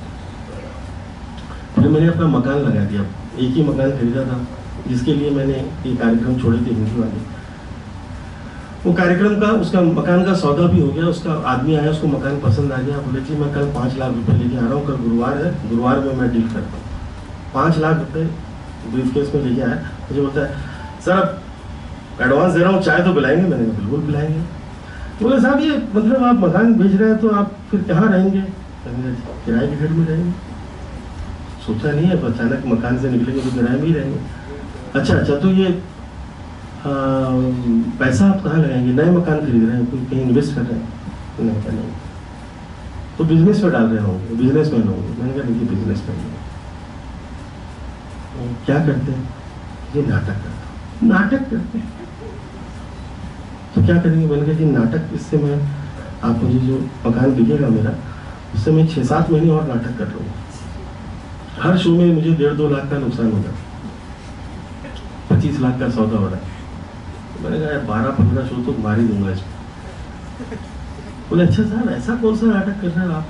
फिर मैंने अपना मकान लगा दिया. एक ही मकान खरीदा था जिसके लिए मैंने ये कार्यक्रम छोड़े थे हिंदी वाले. वो कार्यक्रम का, उसका मकान का सौदा भी हो गया. उसका आदमी आया, उसको मकान पसंद आ गया. बोले जी मैं कल 5 लाख रुपए लेके आ रहा हूँ, कल गुरुवार है, गुरुवार में मैं डील करता हूँ. 5 लाख रुपए ब्रीफकेस में लेके आया. मुझे बोलता है सर एडवांस दे रहा हूँ, चाय तो पिलाएंगे. मैंने कहा बिल्कुल पिलाएंगे. बोले साहब ये मतलब आप मकान बेच रहे हैं तो आप फिर कहाँ रहेंगे? किराए के घर में रहेंगे. सोचा नहीं है, अचानक मकान से निकलेंगे तो किराए में ही रहेंगे. अच्छा तो ये पैसा आप कहाँ लगाएंगे? नए मकान खरीद रहे हैं, कोई कहीं इन्वेस्ट कर रहे हैं? मैंने कहा नहीं. तो बिजनेस में डाल रहे होंगे, बिजनेसमैन होंगे. मैंने कहा देखिए बिजनेसमैन क्या करते हैं? ये नाटक करते हैं. नाटक करते हैं तो क्या करेंगे? मैंने कहा कि नाटक, इससे मैं आप मुझे जो मकान बिकेगा मेरा, उससे मैं 6-7 महीने और नाटक कर लूँगा. हर शो में मुझे 1.5-2 लाख का नुकसान होगा. 25 लाख का सौदा हो रहा है. मैंने कहा 12-15 शो तो मार ही दूंगा इसमें. बोले अच्छा साहब ऐसा कौन सा नाटक कर रहे हैं आप?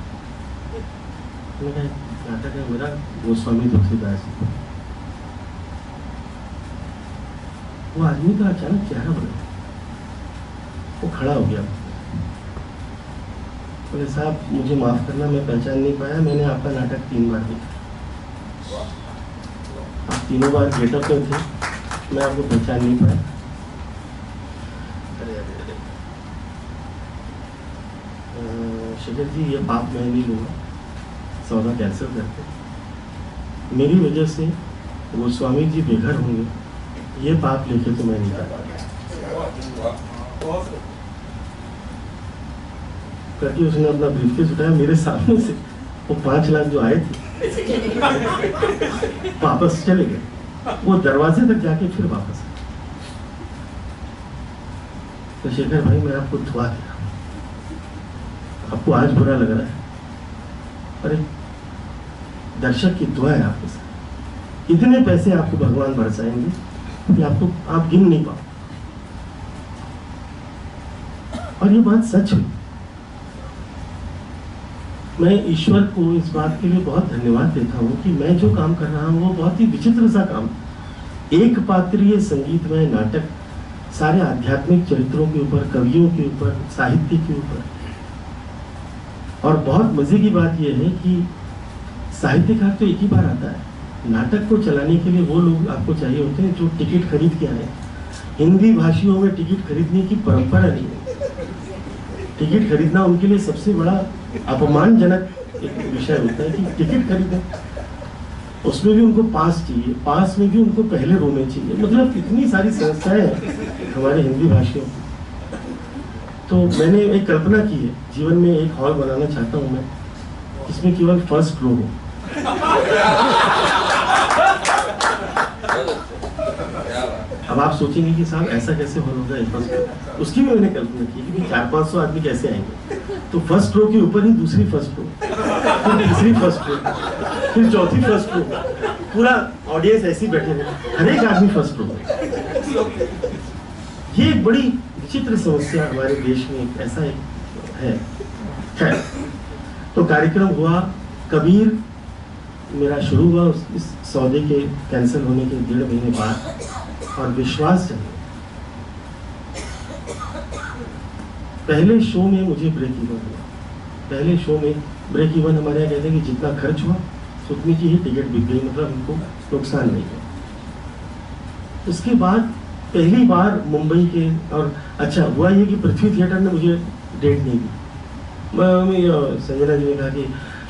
मैंने कहा नाटक है मेरा गोस्वामी तुलसीदास. वो आदमी का अचानक चेहरा बदला, वो खड़ा हो गया. बोले साहब मुझे माफ करना, मैं पहचान नहीं पाया, मैंने आपका नाटक 3 बार देखा. आप तीनों बार गेटअप में थे, मैं आपको पहचान नहीं पाया. शेखर जी ये पाप मैं नहीं लूँगा, सौदा कैंसिल करते. मेरी वजह से गोस्वामी जी बेघर होंगे, ये पाप लेके तो मैं नहीं कर पाता. करके उसने अपना ब्रीफकेस उठाया मेरे सामने से. वो 5 लाख जो आए थे वापस चले गए. वो दरवाजे तक जाके फिर वापस. तो शेखर भाई मैं आपको दुआ दे रहा हूँ, आपको आज बुरा लग रहा है, पर एक दर्शक की दुआ है आपके साथ. इतने पैसे आपको भगवान बरसाएंगे कि आपको आप गिन नहीं पाओ. और ये बात सच हुई. मैं ईश्वर को इस बात के लिए बहुत धन्यवाद देता हूँ कि मैं जो काम कर रहा हूँ वो बहुत ही विचित्र सा काम. एक पात्रीय संगीतमय नाटक, सारे आध्यात्मिक चरित्रों के ऊपर, कवियों के ऊपर, साहित्य के ऊपर. और बहुत मजे की बात यह है कि साहित्यकार तो एक ही बार आता है. नाटक को चलाने के लिए वो लोग आपको चाहिए होते हैं जो टिकट खरीद के आए. हिंदी भाषियों में टिकट खरीदने की परंपरा नहीं है. टिकट खरीदना उनके लिए सबसे बड़ा अपमानजनक एक विषय होता है कि टिकट खरीदें. उसमें भी उनको पास चाहिए, पास में भी उनको पहले रो में चाहिए. मतलब इतनी सारी समस्याएं हैं हमारे हिंदी भाषियों की. तो मैंने एक कल्पना की है, जीवन में एक हॉल बनाना चाहता हूँ मैं, जिसमें केवल फर्स्ट रो हो। अब आप सोचेंगे कि साहब ऐसा कैसे हॉल होगा फर्स्ट रो, उसकी भी मैंने कल्पना की कि 400-500 आदमी कैसे आएंगे। तो फर्स्ट रो के ऊपर ही दूसरी फर्स्ट रो, फिर तीसरी फर्स्ट रो, फिर चौथी फर्स्ट रो, पूरा ऑडियंस ऐसे ही बैठे हुए, हर एक आदमी फर्स्ट रो। ये एक बड़ी विचित्र समस्या हमारे देश में ऐसा एक है। तो कार्यक्रम हुआ, कबीर मेरा शुरू हुआ इस सौदे के कैंसिल होने के 1.5 महीने बाद, और विश्वास है पहले शो में मुझे ब्रेक इवन हुआ। पहले शो में ब्रेक इवन हमारे यहाँ कहते हैं कि जितना खर्च हुआ उतनी की ही टिकट बिक गई, मतलब हमको नुकसान नहीं है। उसके बाद पहली बार मुंबई के, और अच्छा हुआ ये कि पृथ्वी थिएटर ने मुझे डेट नहीं दी। संजना जी ने कहा कि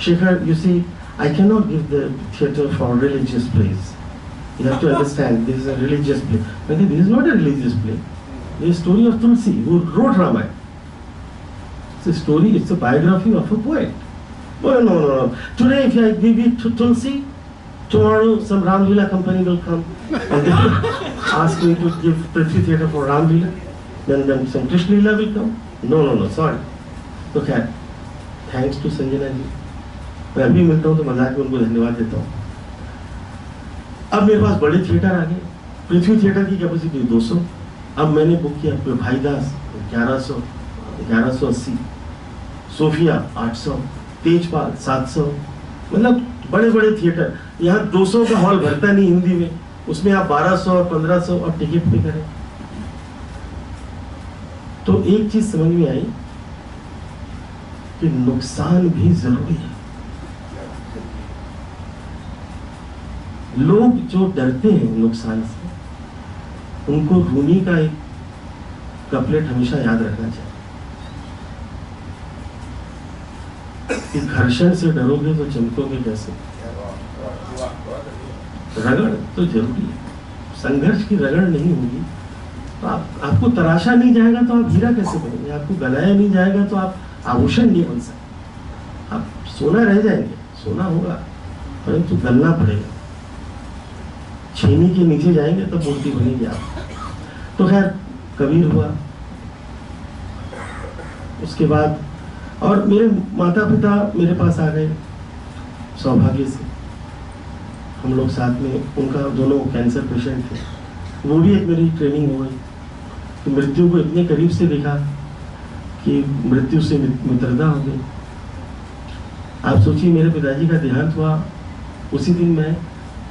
Shekhar, you see, I cannot give the theatre for religious plays. You have to understand, this is a religious play. I said, this is not a religious play. This is a story of Tulsi, who wrote Ramayana. It's a story, it's a biography of a poet. Oh, no. Today, if I give it to Tulsi, tomorrow some Ram Leela company will come and they will ask me to give Prithvi Theatre for Ram Leela. Then some Krishna Leela will come. No, sorry. So, thanks to Sanjana ji. मैं अभी मिलता हूँ तो मजाक में उनको धन्यवाद देता हूँ। अब मेरे पास बड़े थिएटर आ गए। पृथ्वी थिएटर की कैपेसिटी 200, अब मैंने बुक किया भाईदास 1180, सोफिया 800, तेजपाल 700, मतलब बड़े बड़े थिएटर। यहाँ 200 का हॉल भरता नहीं हिंदी में, उसमें आप 1200 और 1500 और टिकट पे करें। तो एक चीज समझ में आई कि नुकसान भी जरूरी है। लोग जो डरते हैं नुकसान से, उनको रूनी का एक कपलेट हमेशा याद रखना चाहिए कि घर्षण से डरोगे तो चमकोगे कैसे। रगड़ तो जरूरी है, संघर्ष की रगड़ नहीं होगी तो आपको तराशा नहीं जाएगा तो आप हीरा कैसे बनेंगे, आपको गलाया नहीं जाएगा तो आप आभूषण नहीं बन सकते, आप सोना रह जाएंगे, सोना होगा परंतु गलना पड़ेगा, छेनी के नीचे जाएंगे तब मूर्ति बनेगी आप। तो खैर कबीर हुआ, उसके बाद और मेरे माता पिता मेरे पास आ गए सौभाग्य से, हम लोग साथ में, उनका दोनों कैंसर पेशेंट थे, वो भी एक मेरी ट्रेनिंग हो गई कि मृत्यु को इतने करीब से देखा कि मृत्यु से मित्रता हो गई। आप सोचिए मेरे पिताजी का देहांत हुआ उसी दिन, मैं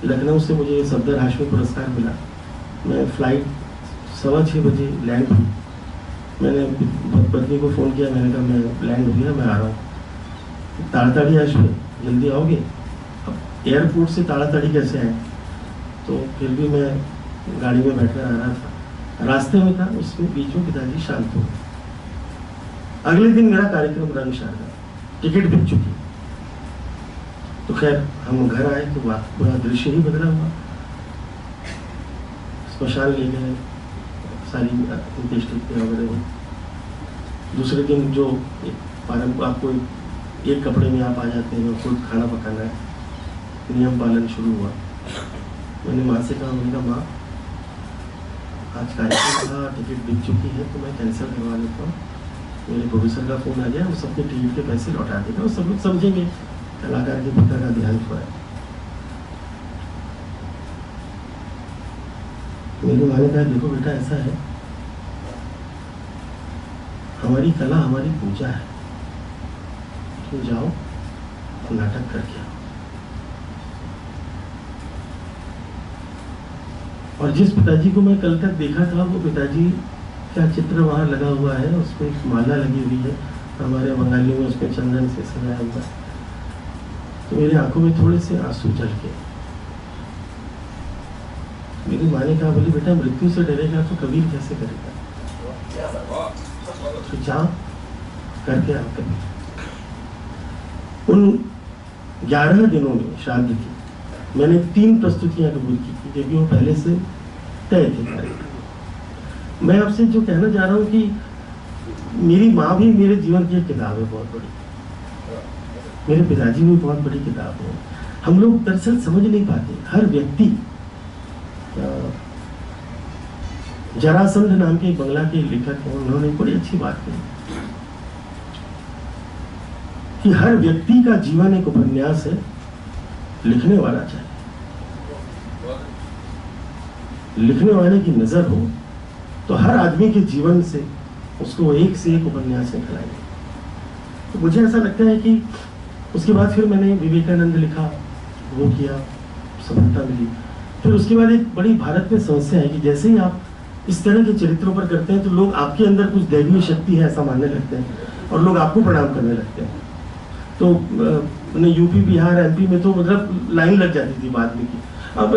लखनऊ से मुझे सफदर हाशमी पुरस्कार मिला, मैं फ्लाइट 6:15 बजे लैंड हुई, मैंने पत्नी को फ़ोन किया, मैंने कहा मैं लैंड हो गया, मैं आ रहा हूँ, ताड़ाताड़ी आज में जल्दी आओगे। अब एयरपोर्ट से ताड़ाताड़ी कैसे आए, तो फिर भी मैं गाड़ी में बैठकर आ रहा था, रास्ते में था, उसमें बीच में पिताजी शांत हो गए। अगले दिन मेरा कार्यक्रम रंग शारदा, टिकट बिक चुकी। तो खैर हम घर आए तो पूरा दृश्य ही बदला हुआ, स्मशान ले गए, सारी अंत्येष्टि वगैरह हुई। दूसरे दिन जो आपको एक कपड़े में आप आ जाते हैं, खुद खाना पकाना है, नियम पालन शुरू हुआ। मैंने माँ से कहा, मैंने कहा माँ आज कार्यक्रम था, टिकट बिक चुकी है तो मैं कैंसिल करवा लेता हूँ, मेरे प्रोड्यूसर का फ़ोन आ गया, वो सबके टिकट के पैसे लौटा देगा, और सब लोग समझेंगे कलाकार के पिता का देहांत हुआ है। मेरी माँ ने कहा देखो बेटा ऐसा है, हमारी कला हमारी पूजा है, तुम जाओ नाटक करके आओ। और जिस पिताजी को मैं कल तक देखा था, वो पिताजी का चित्र वहाँ लगा हुआ है, उसमें एक माला लगी हुई है, हमारे बंगालियों में उसमें चंदन से सजाया हुआ है। तो मेरी आंखों में थोड़े से आंसू झल के, मेरी माँ ने कहा बोली बेटा मृत्यु से डरेगा तो कबीर कैसे करेगा, तो जाओ करके आओ कबीर। उन 11 दिनों में श्राद्ध की मैंने 3 प्रस्तुतियां कबूल की थी, क्योंकि वो पहले से तय थे। मैं आपसे जो कहना चाह रहा हूँ कि मेरी माँ भी मेरे जीवन की एक किताब है बहुत बड़ी, मेरे पिताजी भी बहुत बड़ी किताब है। हम लोग दरअसल समझ नहीं पाते, हर व्यक्ति, जरासंध नाम के एक बंगला के लेखक हैं, उन्होंने बड़ी अच्छी बात कही कि हर व्यक्ति का जीवन एक उपन्यास है, लिखने वाला चाहिए। लिखने वाले की नजर हो तो हर आदमी के जीवन से उसको एक से एक उपन्यास निकल आएंगे। तो मुझे ऐसा लगता है कि उसके बाद फिर मैंने विवेकानंद लिखा, वो किया, सफलता मिली। फिर उसके बाद एक बड़ी भारत में समस्या है कि जैसे ही आप इस तरह के चरित्रों पर करते हैं तो लोग आपके अंदर कुछ दैवीय शक्ति है ऐसा मानने लगते हैं और लोग आपको प्रणाम करने लगते हैं। तो यूपी, बिहार, एमपी में तो मतलब लाइन लग जाती थी बाद में कि अब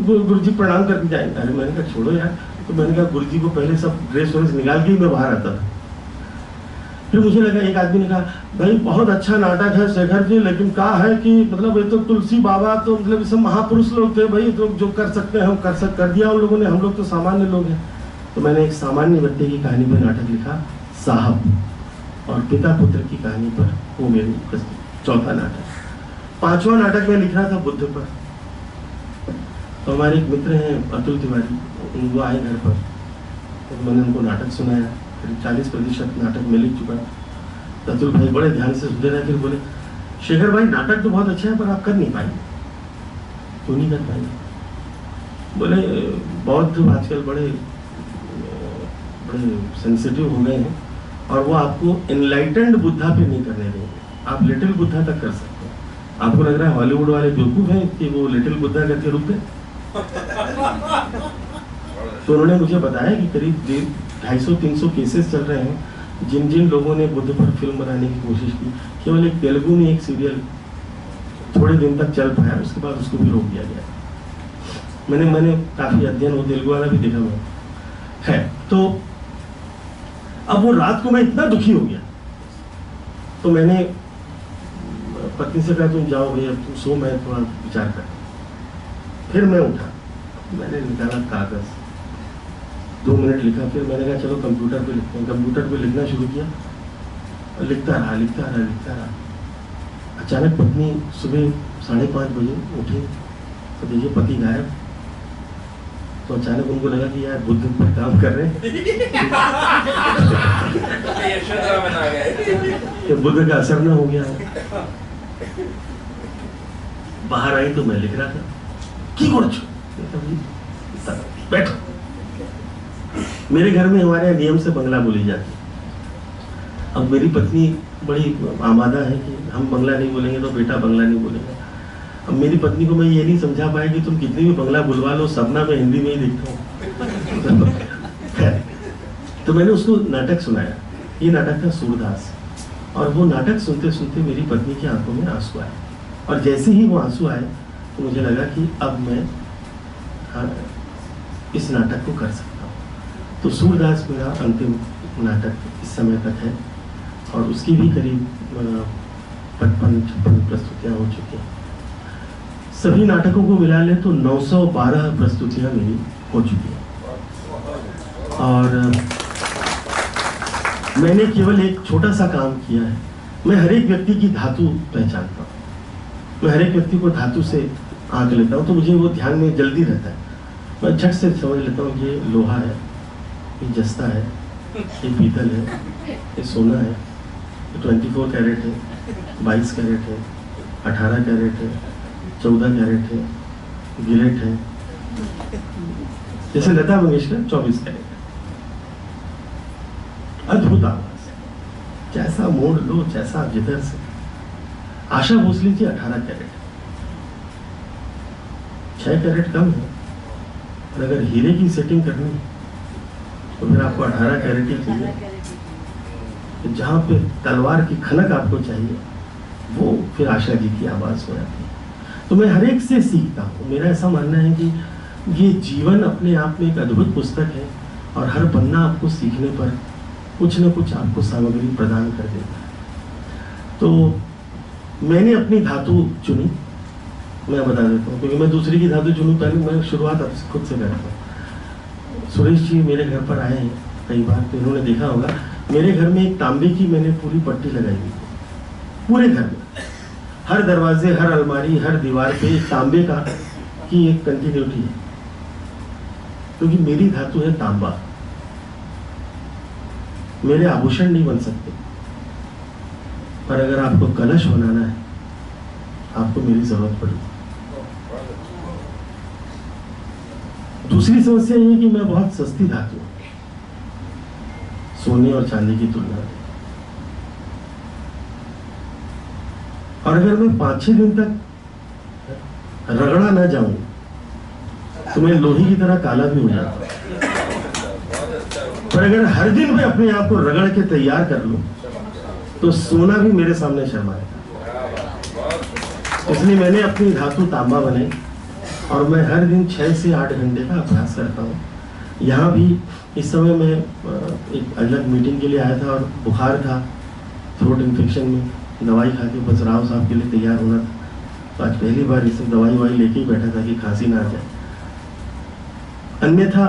गुरु जी प्रणाम करके जाएंगे। अरे मैंने कहा छोड़ो यार। तो मैंने कहा गुरु जी को पहले सब ड्रेस व्रेस निकाल के ही मैं बाहर आता था। फिर मुझे लगा, एक आदमी ने कहा भाई बहुत अच्छा नाटक है शेखर जी, लेकिन कहा है कि मतलब ये तो तुलसी बाबा तो मतलब सब महापुरुष लोग थे भाई, तो जो कर सकते हैं हम कर दिया उन लोगों ने, हम लोग तो सामान्य लोग हैं। तो मैंने एक सामान्य व्यक्ति की कहानी पर नाटक लिखा, साहब, और पिता पुत्र की कहानी पर वो मेरी चौथा नाटक। पांचवा नाटक मैं लिख रहा था बुद्ध पर। तो हमारे एक मित्र हैं अतुल तिवारी, वो आए घर पर, तो मैंने उनको नाटक सुनाया। 40% नाटक में लिख चुका। तो अतुल भाई बड़े ध्यान से सुनते रहे, फिर बोले शेखर भाई नाटक तो बहुत अच्छा है पर आप कर नहीं पाएंगे। क्यों नहीं कर पाएंगे? बोले बौद्ध आजकल बड़े सेंसिटिव हो गए हैं और वो आपको एनलाइटेंड बुद्धा पे नहीं करने देंगे, आप लिटिल बुद्धा तक कर सकते हैं। आपको लग रहा है हॉलीवुड वाले बेवकूफ हैं कि वो लिटिल बुद्धा करके रुक गए? तो उन्होंने मुझे बताया कि करीब 250-300 केसेस चल रहे हैं जिन जिन लोगों ने बुद्ध पर फिल्म बनाने की कोशिश की। केवल एक तेलुगु में एक सीरियल थोड़े दिन तक चल पाया, उसके बाद उसको भी रोक दिया गया। मैंने काफी अध्ययन वो तेलुगु वाला भी देखा हुआ है। तो अब वो रात को मैं इतना दुखी हो गया, तो मैंने पत्नी से कहा तुम जाओ भैया, तुम सो, मैं थोड़ा विचार कर। फिर मैं उठा, मैंने निकाला कागज, 2 मिनट लिखा। फिर मैंने कहा चलो कंप्यूटर पे लिखते हैं। कंप्यूटर पे लिखना शुरू किया और लिखता रहा। अचानक पत्नी सुबह 5:30 बजे उठी, तो देखिए पति गायब। तो अचानक उनको लगा कि यार बुद्ध पर काम कर रहे हैं कि बुद्ध का असर ना हो गया है। बाहर आई तो मैं लिख रहा था की बैठो। मेरे घर में हमारे नियम से बंगला बोली जाती है। अब मेरी पत्नी बड़ी आमादा है कि हम बंगला नहीं बोलेंगे तो बेटा बंगला नहीं बोलेगा। अब मेरी पत्नी को मैं ये नहीं समझा पाया कि तुम कितनी भी बंगला बुलवा लो, सपना में हिंदी में ही देखता हूँ। तो मैंने उसको नाटक सुनाया। ये नाटक था सूरदास। और वो नाटक सुनते सुनते मेरी पत्नी की आंखों में आंसू आए, और जैसे ही वो आंसू आए तो मुझे लगा कि अब मैं इस नाटक को कर सकता हूँ। तो सूरदास मेरा अंतिम नाटक इस समय तक है, और उसकी भी करीब 55-56 प्रस्तुतियाँ हो चुकी हैं। सभी नाटकों को मिला ले तो 912 प्रस्तुतियाँ मेरी हो चुकी हैं। और मैंने केवल एक छोटा सा काम किया है, मैं हर एक व्यक्ति की धातु पहचानता हूँ। मैं हर एक व्यक्ति को धातु से आंक लेता हूँ, तो मुझे वो ध्यान में जल्दी रहता है। मैं झट से समझ लेता हूँ ये लोहा है, ये जस्ता है, ये पीतल है, ये सोना है, ये 24 कैरेट है, 22 कैरेट है, 18 कैरेट है, 14 कैरेट है, गिलेट है। जैसे लता मंगेशकर 24 कैरेट है। अद्भुत आवाज, जैसा मोड़ लो, जैसा जिधर से। आशा भोसले जी 18 कैरेट, 6 कैरेट कम है, और अगर हीरे की सेटिंग करनी है तो फिर आपको 18 कैरेट ही चाहिए। जहां पे तलवार की खनक आपको चाहिए, वो फिर आशा जी की आवाज हो जाती है। तो मैं हर एक से सीखता हूँ। मेरा ऐसा मानना है कि ये जीवन अपने आप में एक अद्भुत पुस्तक है, और हर पन्ना आपको सीखने पर कुछ न कुछ आपको सामग्री प्रदान कर देता है। तो मैंने अपनी धातु चुनी, मैं बता देता हूँ, क्योंकि मैं दूसरी की धातु चुनूँ पहले मैं शुरुआत खुद से करता हूँ। सुरेश जी मेरे घर पर आए हैं कई बार, तो इन्होंने देखा होगा मेरे घर में एक तांबे की मैंने पूरी पट्टी लगाई हुई है, पूरे घर में हर दरवाजे, हर अलमारी, हर दीवार पे एक तांबे का की एक कंटिन्यूटी है, क्योंकि मेरी धातु है तांबा। मेरे आभूषण नहीं बन सकते, पर अगर आपको कलश बनाना है आपको मेरी जरूरत पड़ेगी। दूसरी समस्या ये है कि मैं बहुत सस्ती धातु हूं सोने और चांदी की तुलना में, और अगर मैं 5-6 दिन तक रगड़ा ना जाऊं तो मैं लोही की तरह काला भी हो जाता। पर अगर हर दिन मैं अपने आप को रगड़ के तैयार कर लूं तो सोना भी मेरे सामने शर्माएगा। इसलिए मैंने अपनी धातु तांबा बनाई और मैं हर दिन 6 से 8 घंटे का अभ्यास करता हूँ। यहाँ भी इस समय मैं एक अलग मीटिंग के लिए आया था और बुखार था, थ्रोट इन्फेक्शन में दवाई खा के बस राव साहब के लिए तैयार होना था। तो आज पहली बार इससे दवाई वाई लेके ही बैठा था कि खांसी ना आ जाए। अन्यथा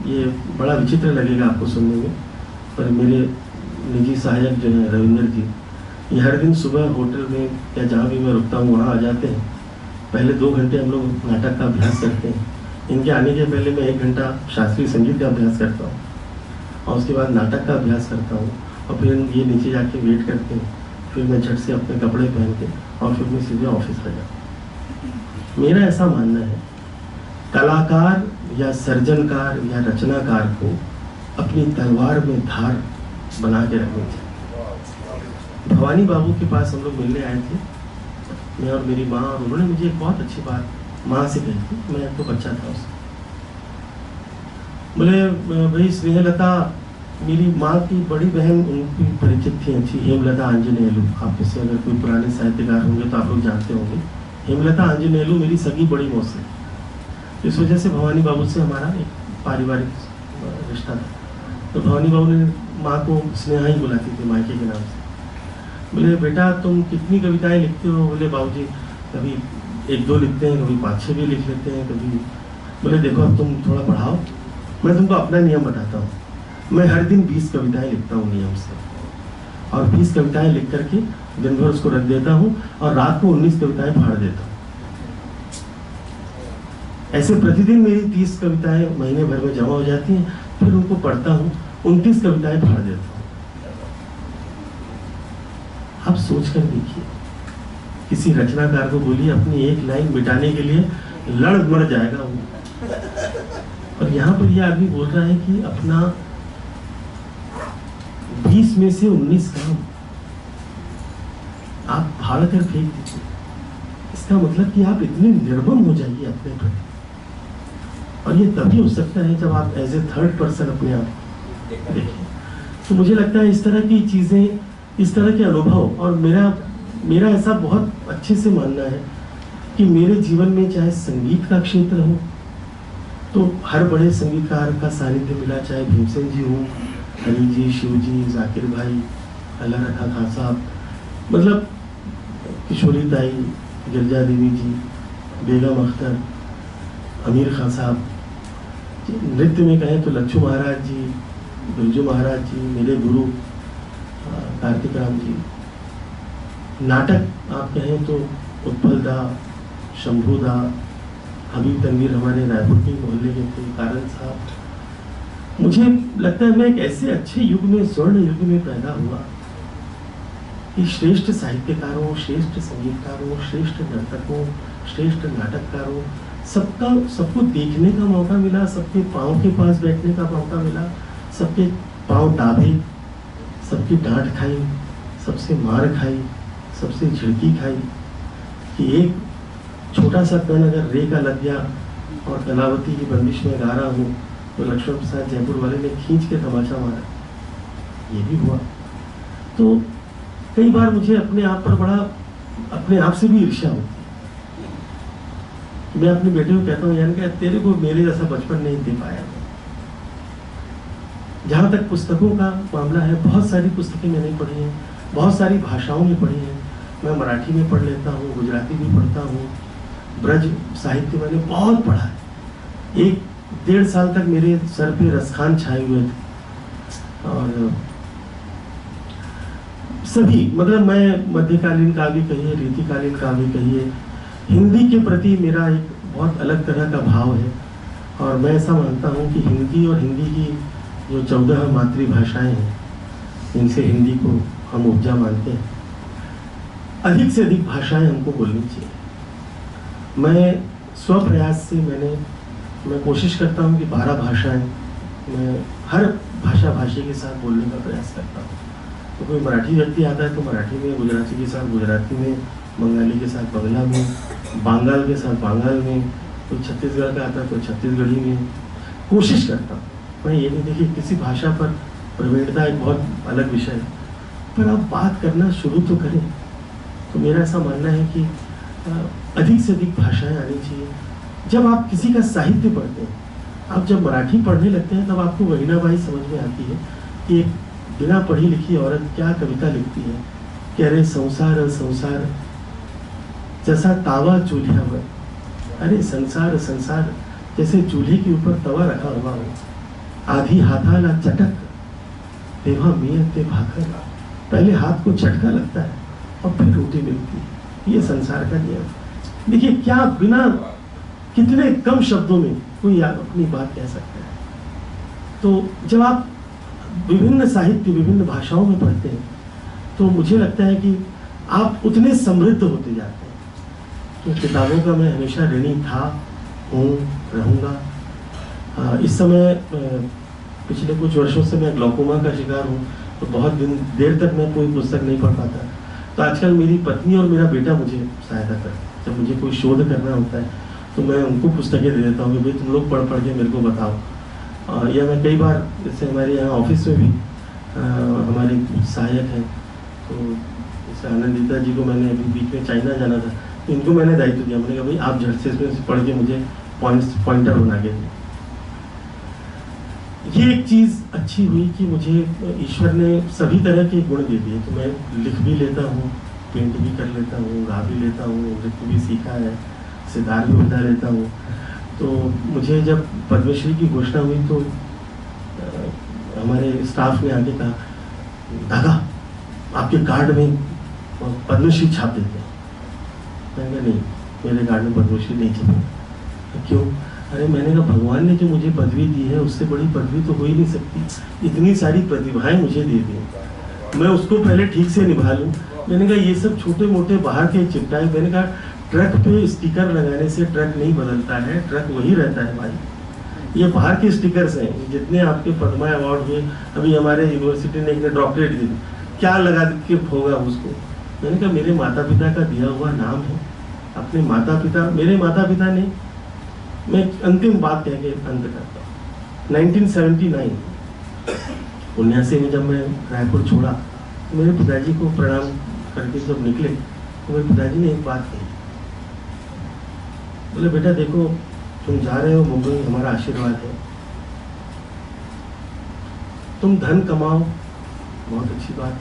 ये बड़ा विचित्र लगेगा आपको सुनने में, पर मेरे निजी सहायक जो है रविंद्र जी, ये हर दिन सुबह होटल में या जहाँ भी मैं रुकता हूँ वहाँ आ जाते हैं। पहले 2 घंटे हम लोग नाटक का अभ्यास करते हैं। इनके आने के पहले मैं 1 घंटा शास्त्रीय संगीत का अभ्यास करता हूँ और उसके बाद नाटक का अभ्यास करता हूँ और फिर ये नीचे जाके वेट करते हैं। फिर मैं झट से अपने कपड़े पहन के और फिर मैं सीधे ऑफिस आ जाता हूँ। मेरा ऐसा मानना है कलाकार या सर्जनकार या रचनाकार को अपनी तलवार में धार बना के रखनी चाहिए। भवानी बाबू के पास हम लोग मिलने आए थे, मैं और मेरी माँ, और उन्होंने मुझे एक बहुत अच्छी बात माँ से कही थी। मैं तो बच्चा था उससे, बोले भाई स्नेहलता, मेरी माँ की बड़ी बहन उनकी परिचित थी अच्छी, हेमलता आंजनेयलू। आप इससे अगर कोई पुराने साहित्यकार होंगे तो आप लोग जानते होंगे। हेमलता आंजनेयलू मेरी सगी बड़ी मौसी। इस वजह से भवानी बाबू से हमारा एक पारिवारिक रिश्ता था। तो भवानी बाबू ने माँ को स्नेहा ही बुलाती थी मायके के नाम से। बोले बेटा तुम कितनी कविताएं लिखते हो? बोले बाबूजी कभी 1-2 लिखते हैं, कभी 5-6 भी लिख लेते हैं कभी। बोले देखो अब तुम थोड़ा पढ़ाओ, मैं तुमको अपना नियम बताता हूँ। मैं हर दिन 20 कविताएं लिखता हूँ नियम से, और 20 कविताएं लिख करके दिन भर उसको रख देता हूँ और रात को 19 कविताएं फाड़ देता हूँ। ऐसे प्रतिदिन मेरी 30 कविताएं महीने भर में जमा हो जाती हैं। फिर उनको पढ़ता हूँ, 29 कविताएं फाड़ देता हूँ। आप सोच कर देखिए, किसी रचनाकार को बोलिए अपनी एक लाइन मिटाने के लिए लड़ मर जाएगा वो। और यहाँ पर यह आदमी बोल रहा है कि अपना 20 में से 19 काम आप फाड़ कर फेंक दीजिए। इसका मतलब कि आप इतने निर्मम हो जाइए अपने प्रति। और ये तभी हो सकता है जब आप एज ए थर्ड पर्सन अपने आप देखें। तो मुझे लगता है इस तरह की चीजें, इस तरह के अनुभव, और मेरा ऐसा बहुत अच्छे से मानना है कि मेरे जीवन में चाहे संगीत का क्षेत्र हो तो हर बड़े संगीतकार का सानिध्य मिला, चाहे भीमसेन जी हो, हरी जी, शिव जी, जाकिर भाई, अल्लाह रखा खान साहब, मतलब किशोरी ताई, गिरजा देवी जी, बेगम अख्तर, अमीर खान साहब। नृत्य में कहें तो लच्छू महाराज जी, बिरजू महाराज जी, मेरे गुरु कार्तिक राम जी। नाटक आप कहें तो उत्पल दा, शंभू दा, हबीब तनवीर हमारे रायपुर के मोहल्ले के थे, कारण साहब। मुझे लगता है मैं एक ऐसे अच्छे युग में, स्वर्ण युग में पैदा हुआ कि श्रेष्ठ साहित्यकारों, श्रेष्ठ संगीतकारों, श्रेष्ठ नर्तकों, श्रेष्ठ नाटककारों, सबको देखने का मौका मिला, सबके पाँव के पास बैठने का मौका मिला, सबके पाँव दाबे, सबकी डांट खाई, सबसे मार खाई, सबसे झिड़की खाई कि एक छोटा सा पेन अगर रे का लग गया और कलावती की बंदिश में गा रहा हूँ तो लक्ष्मण प्रसाद जयपुर वाले ने खींच के तमाचा मारा। ये भी हुआ। तो कई बार मुझे अपने आप पर बड़ा, अपने आप से भी ईर्ष्या होती है। मैं अपने बेटे को कहता हूँ यार क्या तेरे को मेरे जैसा बचपन नहीं दे पाया। जहाँ तक पुस्तकों का मामला है, बहुत सारी पुस्तकें मैंने पढ़ी हैं, बहुत सारी भाषाओं में पढ़ी हैं। मैं मराठी में पढ़ लेता हूँ, गुजराती भी पढ़ता हूँ, ब्रज साहित्य मैंने बहुत पढ़ा है। 1-1.5 साल तक मेरे सर पे रसखान छाए हुए थे। और सभी, मतलब मैं मध्यकालीन काव्य कहिए, रीतिकालीन काव्य कहिए, हिंदी के प्रति मेरा एक बहुत अलग तरह का भाव है। और मैं ऐसा मानता हूँ कि हिंदी और हिंदी की जो 14 मातृभाषाएं हैं, इनसे हिंदी को हम उपजा मानते हैं। अधिक से अधिक भाषाएं हमको बोलनी चाहिए। मैं स्वप्रयास से मैं कोशिश करता हूँ कि 12 भाषाएं मैं हर भाषी के साथ बोलने का प्रयास करता हूँ। तो कोई मराठी व्यक्ति आता है तो मराठी में, गुजराती के साथ गुजराती में, बंगाली के साथ बंगला में, बांगाल के साथ बांगाल में, कोई छत्तीसगढ़ का आता है तो छत्तीसगढ़ी में। कोशिश करता हूँ मैं, ये नहीं देखिए किसी भाषा पर प्रवीणता एक बहुत अलग विषय है, पर आप बात करना शुरू तो करें। तो मेरा ऐसा मानना है कि अधिक से अधिक भाषाएं आनी चाहिए। जब आप किसी का साहित्य पढ़ते हैं, आप जब मराठी पढ़ने लगते हैं, तब आपको वहीनाबाई समझ में आती है कि एक बिना पढ़ी लिखी औरत क्या कविता लिखती है कि अरे संसार संसार जैसा तावा चूल्हा, अरे संसार संसार जैसे चूल्हे के ऊपर तवा रखा हुआ हो, आधी हाथाला चटक तेवा मियत ते भाकर। पहले हाथ को झटका लगता है और फिर रोटी मिलती है। ये संसार का नियम। देखिए क्या बिना कितने कम शब्दों में कोई अपनी बात कह सकता है। तो जब आप विभिन्न साहित्य, विभिन्न भाषाओं में पढ़ते हैं, तो मुझे लगता है कि आप उतने समृद्ध होते जाते हैं। तो किताबों का मैं हमेशा ऋणी था, हूँ, रहूँगा। इस समय पिछले कुछ वर्षों से मैं ग्लूकोमा का शिकार हूँ, तो बहुत देर तक मैं कोई पुस्तक नहीं पढ़ पाता। तो आजकल मेरी पत्नी और मेरा बेटा मुझे सहायता करते हैं। जब मुझे कोई शोध करना होता है तो मैं उनको पुस्तकें दे देता हूँ कि भाई तुम लोग पढ़ के मेरे को बताओ। या मैं कई बार, जैसे हमारे यहाँ ऑफिस में भी हमारे सहायक हैं, तो जैसे आनंदिता जी को मैंने अभी बीच में चाइना जाना था, तो इनको मैंने दायित्व दिया। मैंने कहा भाई आप झट से इसमें पढ़ के मुझे पॉइंटर बना के दें। ये एक चीज़ अच्छी हुई कि मुझे ईश्वर ने सभी तरह के गुण दे दिए। तो मैं लिख भी लेता हूँ, पेंट भी कर लेता हूँ, गा भी लेता हूँ, नृत्य भी सीखा है, सितार भी बजा लेता हूँ। तो मुझे जब पद्मश्री की घोषणा हुई तो हमारे स्टाफ ने आके कहा, दादा आपके कार्ड में पद्मश्री छाप देते हैं। मैंने कहा नहीं, मेरे कार्ड में पद्मश्री नहीं छपे। क्यों? अरे मैंने कहा भगवान ने जो मुझे पदवी दी है उससे बड़ी पदवी तो हो ही नहीं सकती। इतनी सारी प्रतिभाएं मुझे दे दी, मैं उसको पहले ठीक से निभा लूँ। मैंने कहा ये सब छोटे मोटे बाहर के चिपटाए। मैंने कहा ट्रक पे स्टिकर लगाने से ट्रक नहीं बदलता है, ट्रक वही रहता है भाई। ये बाहर के स्टिकर्स हैं। जितने आपके पद्मा अवार्ड हुए, अभी हमारे यूनिवर्सिटी ने एक डॉक्टरेट दी, क्या लगा के होगा उसको। मैंने कहा मेरे माता पिता का दिया हुआ नाम है। अपने माता पिता, मेरे माता पिता ने, मैं अंतिम बात कह के अंत करता हूँ। 1979 में जब मैं रायपुर छोड़ा, तो मेरे पिताजी को प्रणाम करके जब निकले, तो मेरे पिताजी ने एक बात कही, बोले बेटा देखो तुम जा रहे हो मुंबई, हमारा आशीर्वाद है। तुम धन कमाओ बहुत अच्छी बात,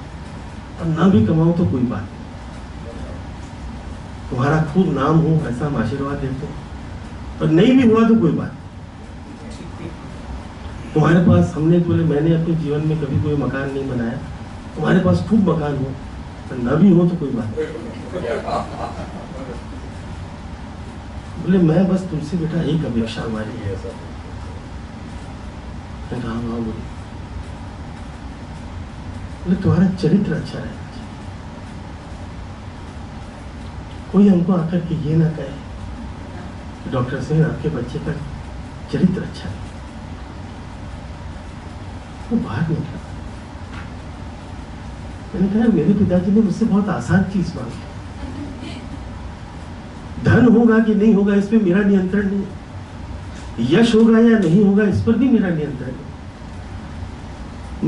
और ना भी कमाओ तो कोई बात नहीं, तुम्हारा खूब नाम हो ऐसा हम आशीर्वाद देते हैं। और नहीं भी हुआ तो कोई बात, तुम्हारे पास, हमने बोले मैंने अपने जीवन में कभी कोई मकान नहीं बनाया, तुम्हारे पास खूब मकान हो और ना भी हो तो कोई बात। बोले मैं बस तुमसे बेटा एक अपेक्षा हमारी है। हाँ बोले तुम्हारा चरित्र अच्छा है। कोई हमको आकर के ये ना कहे डॉक्टर सिंह आपके बच्चे का चरित्र अच्छा है। वो बाहर निकला। मैंने कहा मेरे पिताजी ने मुझसे बहुत आसान चीज मांगी। धन होगा कि नहीं होगा इस पे मेरा नियंत्रण नहीं, यश होगा या नहीं होगा इस पर भी मेरा नियंत्रण नहीं,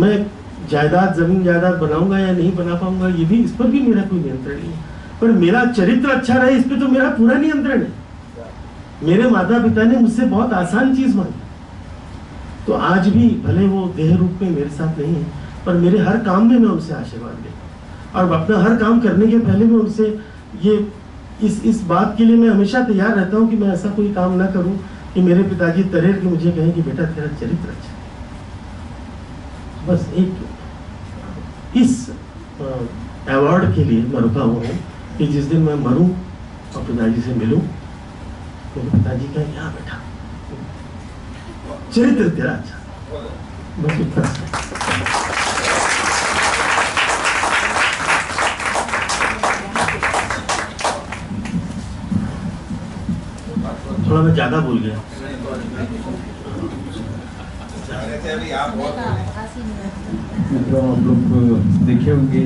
मैं जायदाद, जमीन जायदाद बनाऊंगा या नहीं बना पाऊंगा ये भी, इस पर भी मेरा कोई नियंत्रण नहीं, पर मेरा चरित्र अच्छा रहे इस पे तो मेरा पूरा नियंत्रण है। मेरे माता पिता ने मुझसे बहुत आसान चीज मांगी, तो आज भी भले वो देह रूप में मेरे साथ नहीं है, पर मेरे हर काम में मैं उनसे आशीर्वाद लेता हूँ। और अपना हर काम करने के पहले मैं उनसे ये इस बात के लिए मैं हमेशा तैयार रहता हूँ कि मैं ऐसा कोई काम ना करूँ कि मेरे पिताजी तरेर के मुझे कहें कि बेटा तेरा चरित्र अच्छा है। बस एक इस अवार्ड के लिए मैं रुका हुआ हूँ कि जिस दिन मैं मरूं और पिताजी से मिलूं तो पिताजी का यहाँ बैठा चरित्र तेरा अच्छा, बस इतना सा। थोड़ा मैं ज्यादा बोल गया। मित्रों, आप लोग देखे होंगे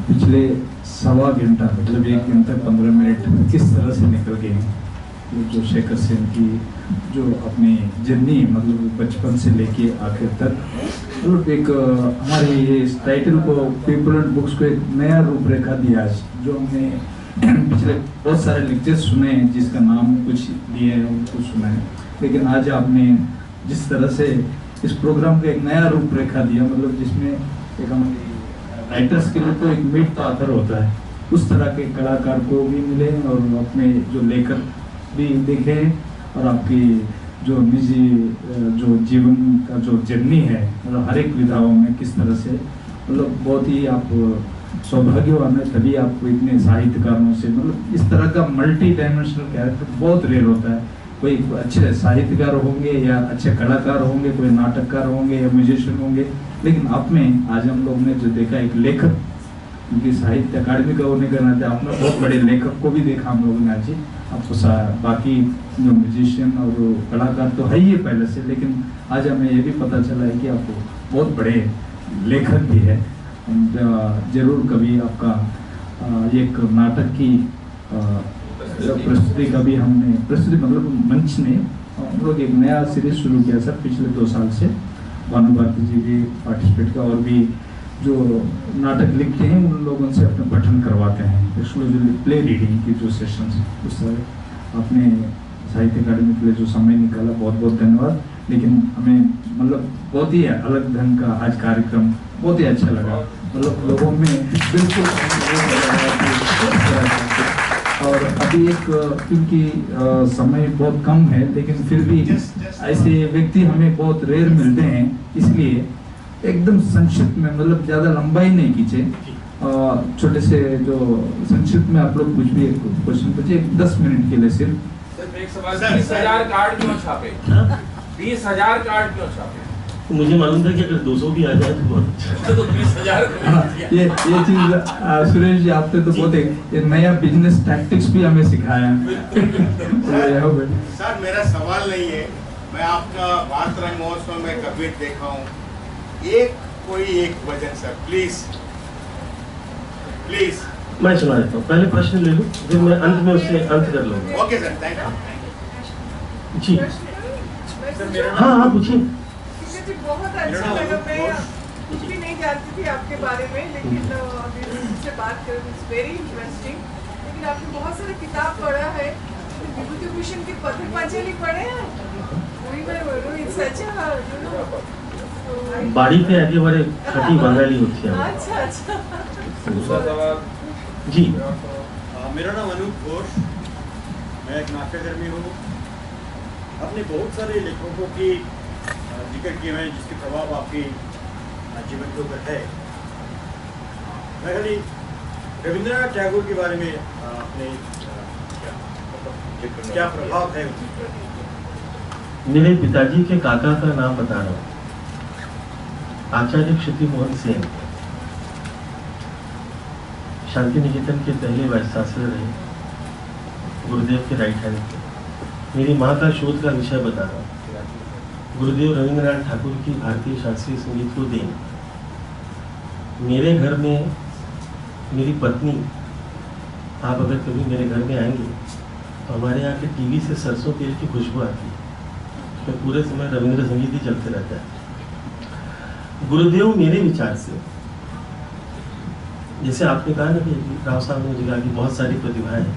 पिछले सवा घंटा मतलब 1 घंटा 15 मिनट किस तरह से निकल गए हैं। जो शेखर सेन की जो अपनी जर्नी मतलब बचपन से लेके आखिर तक मतलब एक हमारे ये इस टाइटल को पीपल एंड बुक्स को एक नया रूपरेखा दिया। जो हमने पिछले बहुत सारे लेक्चर्स सुने हैं जिसका नाम कुछ दिए हैं उनको सुना है, लेकिन आज आपने जिस तरह से इस प्रोग्राम को एक नया रूपरेखा दिया मतलब जिसमें एक हमारे राइटर्स के लिए तो एक मीट का आधार होता है, उस तरह के कलाकार को भी मिले और अपने जो लेखक भी देखे और आपकी जो निजी जो जीवन का जो जर्नी है मतलब हर एक विधाओं में किस तरह से मतलब बहुत ही आप सौभाग्यवान है, तभी आपको इतने साहित्यकारों से मतलब इस तरह का मल्टी डायमेंशनल कैरेक्टर बहुत रेयर होता है। कोई अच्छे साहित्यकार होंगे या अच्छे कलाकार होंगे, कोई नाटककार होंगे या म्यूजिशियन होंगे, लेकिन आप में आज हम लोग ने जो देखा एक लेखक, क्योंकि साहित्य अकादमी का होने का नाते आपने बहुत बड़े लेखक को भी देखा हम लोगों ने आज। आपको बाकी जो म्यूजिशियन और कलाकार तो है ही है पहले से, लेकिन आज हमें ये भी पता चला है कि आपको बहुत बड़े लेखक भी है। जरूर कभी आपका एक नाटक की प्रस्तुति का भी हमने प्रस्तुति मतलब मंच ने हम लोग एक नया सीरीज शुरू किया सर पिछले 2 साल से। भानु भारती जी भी पार्टिसिपेट का और भी जो नाटक लिखते हैं उन लोगों से अपने पठन करवाते हैं, एक्सक्लूसिवली प्ले रीडिंग की जो सेशंस हैं। उस तरह आपने साहित्य अकादमी के लिए जो समय निकाला बहुत बहुत धन्यवाद। लेकिन हमें मतलब बहुत ही अलग ढंग का आज कार्यक्रम बहुत ही अच्छा लगा, मतलब लोगों में बिल्कुल और अभी एक क्योंकि समय बहुत कम है लेकिन फिर भी ऐसे व्यक्ति हमें बहुत रेयर मिलते हैं, इसलिए एकदम संक्षिप्त में मतलब ज्यादा लंबाई नहीं खींचे, छोटे से जो संक्षिप्त में आप लोग कुछ भी क्वेश्चन पूछिए 10 मिनट के लिए सिर्फ। 20,000 कार्ड क्यों छापे? 20,000 कार्ड क्यों छापे? मुझे मालूम था कि अगर 200 भी आ जाए तो बहुत अच्छा। तो 20,000 ये चीज सुरेश जी आपने तो बहुत एक नया बिजनेस टैक्टिक्स भी हमें सिखाया है। सर मेरा सवाल नहीं है, मैं आपका भारत रंग महोत्सव में कभी देखा हूँ, कोई एक वजन सर प्लीज प्लीज। मैं सुना देता हूँ, पहले प्रश्न ले लूँ फिर मैं अंत में उससे अंत कर लूँगा। ओके सर, थैंक यू जी हाँ हाँ पूछिए। मुझे बहुत अच्छा लगा, मैं कुछ भी नहीं जानती थी आपके बारे में, लेकिन अभी से बात करें इट्स वेरी इंटरेस्टिंग। लेकिन आपने बहुत सारा किताब पढ़ा है, विभूति भूषण के पत्र पांचाली पढ़े हैं? वही मैं बोल रही हूँ, इट्स अच्छा बाड़ी पे आगे बड़े खटी बंगाली होती है। अच्छा अच्छा दूसरा सवाल जी। मेरा नाम अनूप घोष, मैं एक नाट्यकर्मी हूँ। अपने बहुत सारे लेखकों की जिक्र किए हैं जिसके प्रभाव आपके जीवन के ऊपर है। मैं खाली रविंद्रनाथ टैगोर के बारे में अपने क्या प्रभाव है मेरे पिताजी के काका का नाम बता रहा हूँ, आचार्य क्षिति मोहन सेन, शांति निकेतन के पहले वाइस चांसलर रहे, गुरुदेव के राइट हैंड थे। मेरी माँ का शोध का विषय बता रहा हूँ, गुरुदेव रविंद्रनाथ ठाकुर की भारतीय शास्त्रीय संगीत को देन। मेरे घर में मेरी पत्नी, आप अगर कभी मेरे घर में आएंगे तो हमारे यहाँ के टीवी से सरसों तेल की खुशबू आती है, तो पूरे समय रविंद्र संगीत ही चलते रहता है। गुरुदेव मेरे विचार से, जैसे आपने कहा ना कि राव साहब ने मुझे कहा कि बहुत सारी प्रतिभाएं हैं,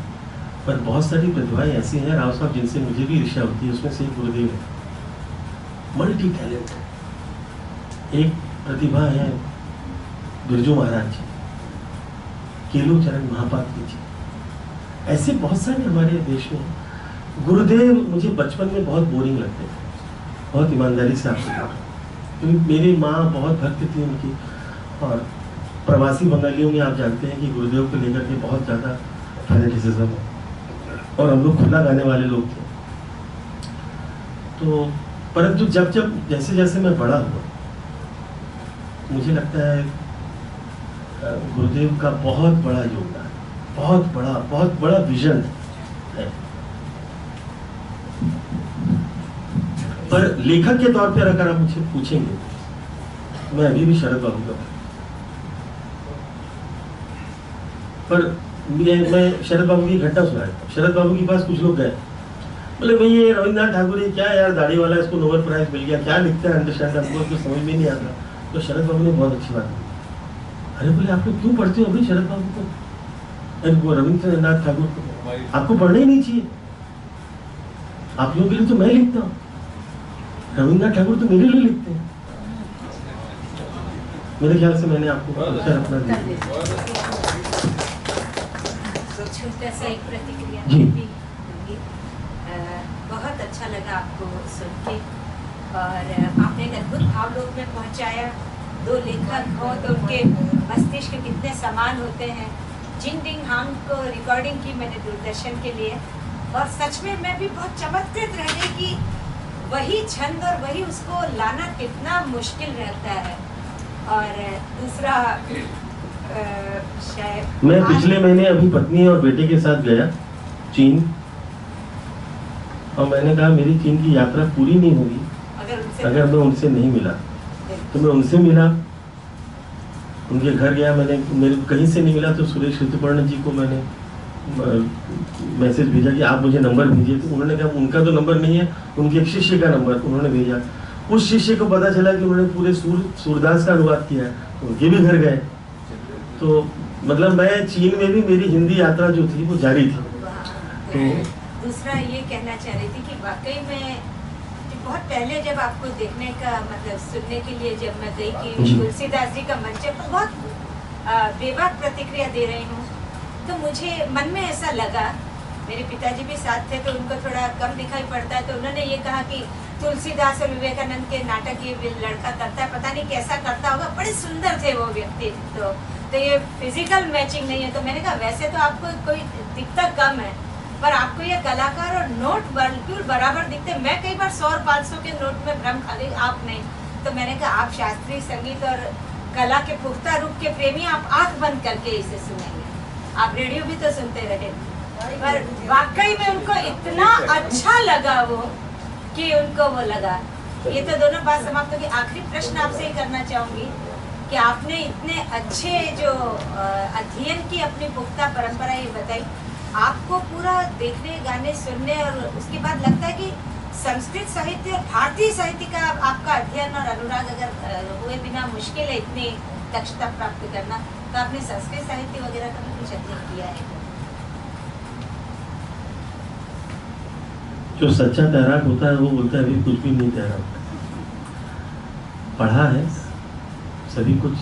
पर बहुत सारी प्रतिभाएं ऐसी हैं राव साहब जिनसे मुझे भी ईर्ष्या होती है, उसमें से एक गुरुदेव है। मल्टी टैलेंट है। एक प्रतिभा है बिरजू महाराज जी, केलू चरण महापात्र जी, ऐसे बहुत सारे हमारे देश में। गुरुदेव मुझे बचपन में बहुत बोरिंग लगते थे, बहुत ईमानदारी से आपसे कहा, क्योंकि मेरी माँ बहुत भक्त थी उनकी, और प्रवासी बंगालियों में आप जानते हैं कि गुरुदेव को लेकर के बहुत ज़्यादा फैनेटिसिज्म है, और हम लोग खुला गाने वाले लोग थे। तो परंतु जब जैसे जैसे मैं बड़ा हुआ, मुझे लगता है गुरुदेव का बहुत बड़ा योगदान, बहुत बड़ा विजन है। पर लेखक के तौर पर अगर आप मुझे पूछेंगे, मैं अभी भी शरद बाबू का, पर मैं शरद बाबू की घटना सुनाया। शरद बाबू के पास कुछ लोग गए, बोले भाई ये रविन्द्रनाथ ठाकुर ये क्या यार, दाढ़ी वाला, इसको नोबेल प्राइज मिल गया, क्या लिखता है, अंडरस्टैंड हमको तो समझ में नहीं आता। तो शरद बाबू ने बहुत अच्छी बात की, अरे बोले आप लोग क्यों पढ़ते हो अभी शरद बाबू को, रविन्द्रनाथ ठाकुर को आपको पढ़ना ही नहीं चाहिए, आप लोगों के लिए तो मैं लिखता हूँ, रविन्द्रनाथ ठाकुर तो मेरे लिए लिखते हैं। मेरे ख्याल से मैंने आपको उत्तर अपना दिया। छोटा सा एक प्रतिक्रिया जी। बहुत अच्छा लगा आपको सुन के, और आपने एक अद्भुत भाव लोग में पहुंचाया। दो लेखक हो तो उनके मस्तिष्क कितने समान होते हैं। जिन डिंग हांग को रिकॉर्डिंग की मैंने दूरदर्शन के लिए, और सच में मैं भी बहुत चमत्कृत रह गई कि वही छंद और वही उसको लाना कितना मुश्किल रहता है। और दूसरा शायद मैं पिछले महीने अभी पत्नी और बेटे के साथ गया चीन, और मैंने कहा मेरी चीन की यात्रा पूरी नहीं होगी अगर मैं उनसे नहीं मिला। तो मैं उनसे मिला, उनके घर गया, मैंने मेरे कहीं से नहीं मिला तो सुरेश ऋतुपर्ण जी को मैंने मैसेज भेजा कि आप मुझे नंबर भेजिए। तो उन्होंने कहा उनका तो नंबर नहीं है, उनके एक शिष्य का नंबर उन्होंने भेजा। उस शिष्य को पता चला कि उन्होंने पूरे सूरदास का अनुवाद किया है, तो उनके भी घर गए। तो मतलब मैं चीन में भी मेरी हिंदी यात्रा जो थी वो जारी थी। तो दूसरा ये कहना चाह रही थी कि वाकई में बहुत पहले जब आपको देखने का मतलब सुनने के लिए जब मैं गई कि तुलसीदास जी का मंच पर बहुत बेबाक प्रतिक्रिया दे रही हूँ, तो मुझे मन में ऐसा लगा, मेरे पिताजी भी साथ थे तो उनको थोड़ा कम दिखाई पड़ता है, तो उन्होंने ये कहा कि तुलसीदास और विवेकानंद के नाटक ये लड़का करता है, पता नहीं कैसा करता होगा, बड़े सुंदर थे वो व्यक्ति, तो ये फिजिकल मैचिंग नहीं है। तो मैंने कहा वैसे तो आपको कोई दिखता कम है, पर आपको ये कलाकार और नोट बिल्कुल बराबर दिखते। मैं कई बार 100 और 500 के नोट में भ्रम खा गई, आप नहीं। तो मैंने कहा आप शास्त्रीय संगीत और कला के पुख्ता रूप के प्रेमी, आप आंख बंद करके इसे सुनेंगे। आप रेडियो भी तो सुनते रहे, पर वाकई में उनको इतना अच्छा लगा वो कि उनको वो लगा। ये तो दोनों बात समाप्त होगी। आखिरी प्रश्न आपसे ही करना चाहूंगी कि आपने इतने अच्छे जो अध्ययन की अपनी पुख्ता परंपरा ये बताई, आपको पूरा देखने गाने सुनने और उसके बाद लगता है कि संस्कृत साहित्य और भारतीय साहित्य का आपका अध्ययन और अनुराग अगर हुए बिना मुश्किल है इतनी दक्षता प्राप्त करना, तो आपने संस्कृत साहित्य वगैरह का भी कुछ अध्ययन किया है? जो सच्चा तैराक होता है वो बोलता है अभी कुछ भी नहीं तैरा, पढ़ा है सभी कुछ,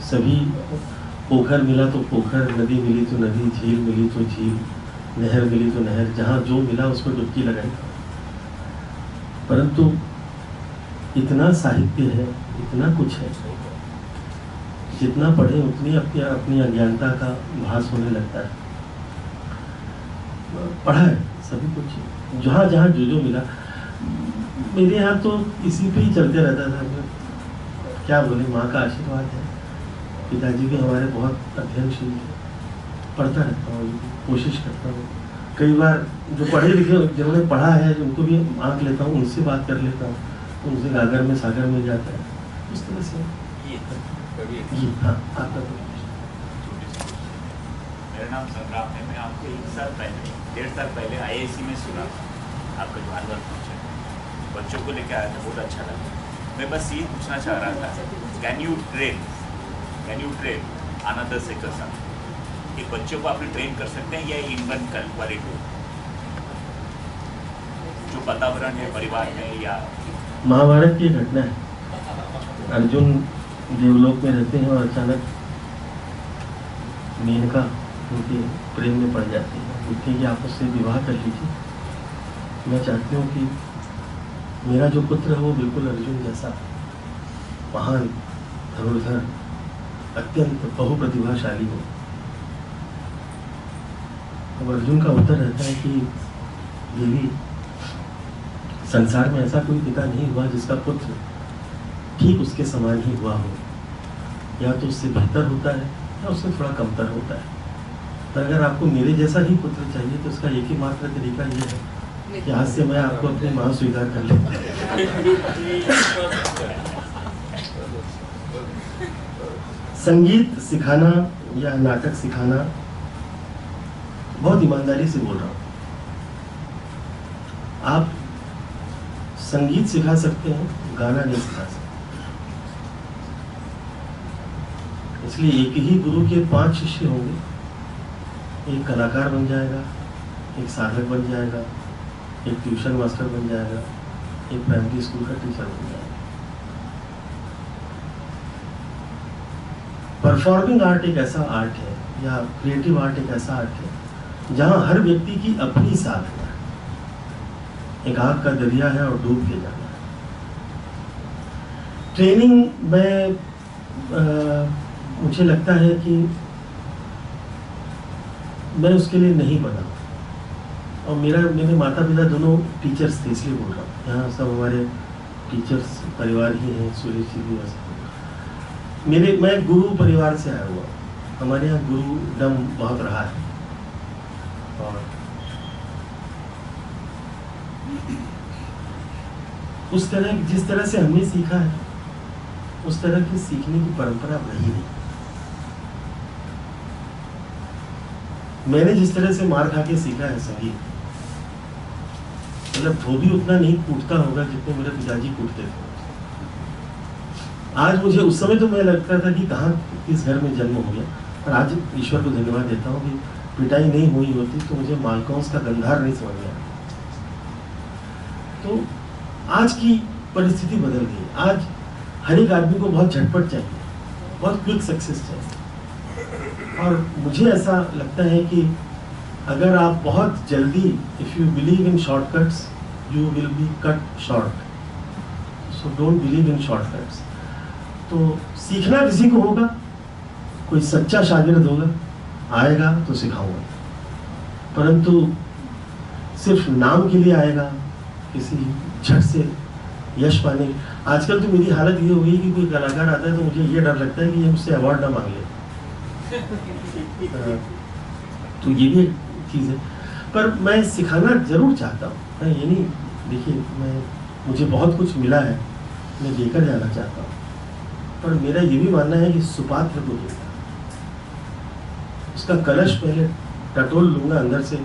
सभी पोखर मिला तो पोखर, नदी मिली तो नदी, झील मिली तो झील, नहर मिली तो नहर, जहाँ जो मिला उसमें डुबकी लगाई। परंतु इतना साहित्य है, इतना कुछ है, जितना पढ़े उतनी अपनी अज्ञानता का भास होने लगता है। पढ़ा है सभी कुछ, जहाँ जहाँ जो मिला। मेरे यहाँ तो इसी पे ही चलते रहता था। क्या बोले, माँ का आशीर्वाद है, पिताजी भी हमारे बहुत अध्ययनशील थे। पढ़ता रहता हूँ, कोशिश करता हूँ। कई बार जो पढ़े लिखे जिन्होंने पढ़ा है उनको भी आंक लेता हूँ, उनसे बात कर लेता हूँ, उनसे गागर में सागर मिल जाता है। उस तरह से जी हाँ। आपका मेरा नाम संग्राम है। मैं आपको 1.5 साल पहले IISc में सुना आपका जो एनुअल फंक्शन बच्चों को लेकर आया था, बहुत अच्छा लगा। मैं बस ये पूछना चाह रहा था, can you train another sector साथ, ये बच्चों को आपने ट्रेन कर सकते हैं या इनवन क्वालिटी जो वातावरण है परिवार में? या महाभारत की घटना है, अर्जुन देवलोक में रहते हैं और अचानक मेनका उनके प्रेम में पड़ जाती है, कहती है कि आप उससे विवाह कर लीजिए। मैं चाहती हूँ कि मेरा जो पुत्र है वो बिल्कुल अर्जुन जैसा महान धनुर्धर, अत्यंत बहुप्रतिभाशाली हो। अब अर्जुन का उत्तर रहता है कि देवी, संसार में ऐसा कोई पिता नहीं हुआ जिसका पुत्र ठीक उसके समान ही हुआ हो, या तो उससे बेहतर होता है या उससे थोड़ा कमतर होता है। पर अगर आपको मेरे जैसा ही पुत्र चाहिए तो उसका एक ही मात्र तरीका ये है कि आज से मैं आपको अपनी माँ स्वीकार कर लेता हूँ। संगीत सिखाना या नाटक सिखाना, बहुत ईमानदारी से बोल रहा हूँ, आप संगीत सिखा सकते हैं, गाना नहीं सिखा सकते। इसलिए एक ही गुरु के 5 शिष्य होंगे, एक कलाकार बन जाएगा, एक साधक बन जाएगा, एक ट्यूशन मास्टर बन जाएगा, एक प्राइमरी स्कूल का टीचर बन जाएगा। परफॉर्मिंग आर्ट एक ऐसा आर्ट है, या क्रिएटिव आर्ट एक ऐसा आर्ट है जहां हर व्यक्ति की अपनी साधना है। एक आग का दरिया है और डूब के जाना है। ट्रेनिंग में मुझे लगता है कि मैं उसके लिए नहीं बना, और मेरे माता पिता दोनों टीचर्स थे, इसलिए बोल रहा हूँ। यहाँ सब हमारे टीचर्स परिवार ही हैं, सुरेश जी भी वैसे। मैं गुरु परिवार से आया हुआ, हमारे यहाँ गुरु दम बहुत रहा है, और उस तरह जिस तरह से हमने सीखा है उस तरह की सीखने की परंपरा रही नहीं। मैंने जिस तरह से मार खा के सीखा है संगीत, मतलब धोबी उतना नहीं कूटता होगा जितने मेरे पिताजी कूटते थे। आज मुझे, उस समय तो मैं लगता था कि कहाँ किस घर में जन्म हो गया, पर आज ईश्वर को धन्यवाद देता हूँ कि पिटाई नहीं हुई होती तो मुझे मालकौंस का गंधार नहीं समझ में आया। तो आज की परिस्थिति बदल गई। आज हर एक आदमी को बहुत झटपट चाहिए, बहुत क्विक सक्सेस चाहिए, और मुझे ऐसा लगता है कि अगर आप बहुत जल्दी, if you believe in shortcuts you will be cut short, so don't believe in shortcuts. तो सीखना किसी को होगा, कोई सच्चा शागिर्द होगा, आएगा तो सिखाऊंगा, परंतु सिर्फ नाम के लिए आएगा, किसी झट से यश पाने। आजकल तो मेरी हालत ये हो गई कि कोई कलाकार आता है तो मुझे ये डर लगता है कि ये मुझसे अवार्ड ना मांग ले। तो ये भी एक चीज़ है, पर मैं सिखाना जरूर चाहता हूँ। मैं ये नहीं, देखिए मुझे बहुत कुछ मिला है, मैं लेकर जाना चाहता हूँ, पर मेरा ये भी मानना है कि सुपात्र को देगा, उसका कलश पहले टटोल लूंगा अंदर से,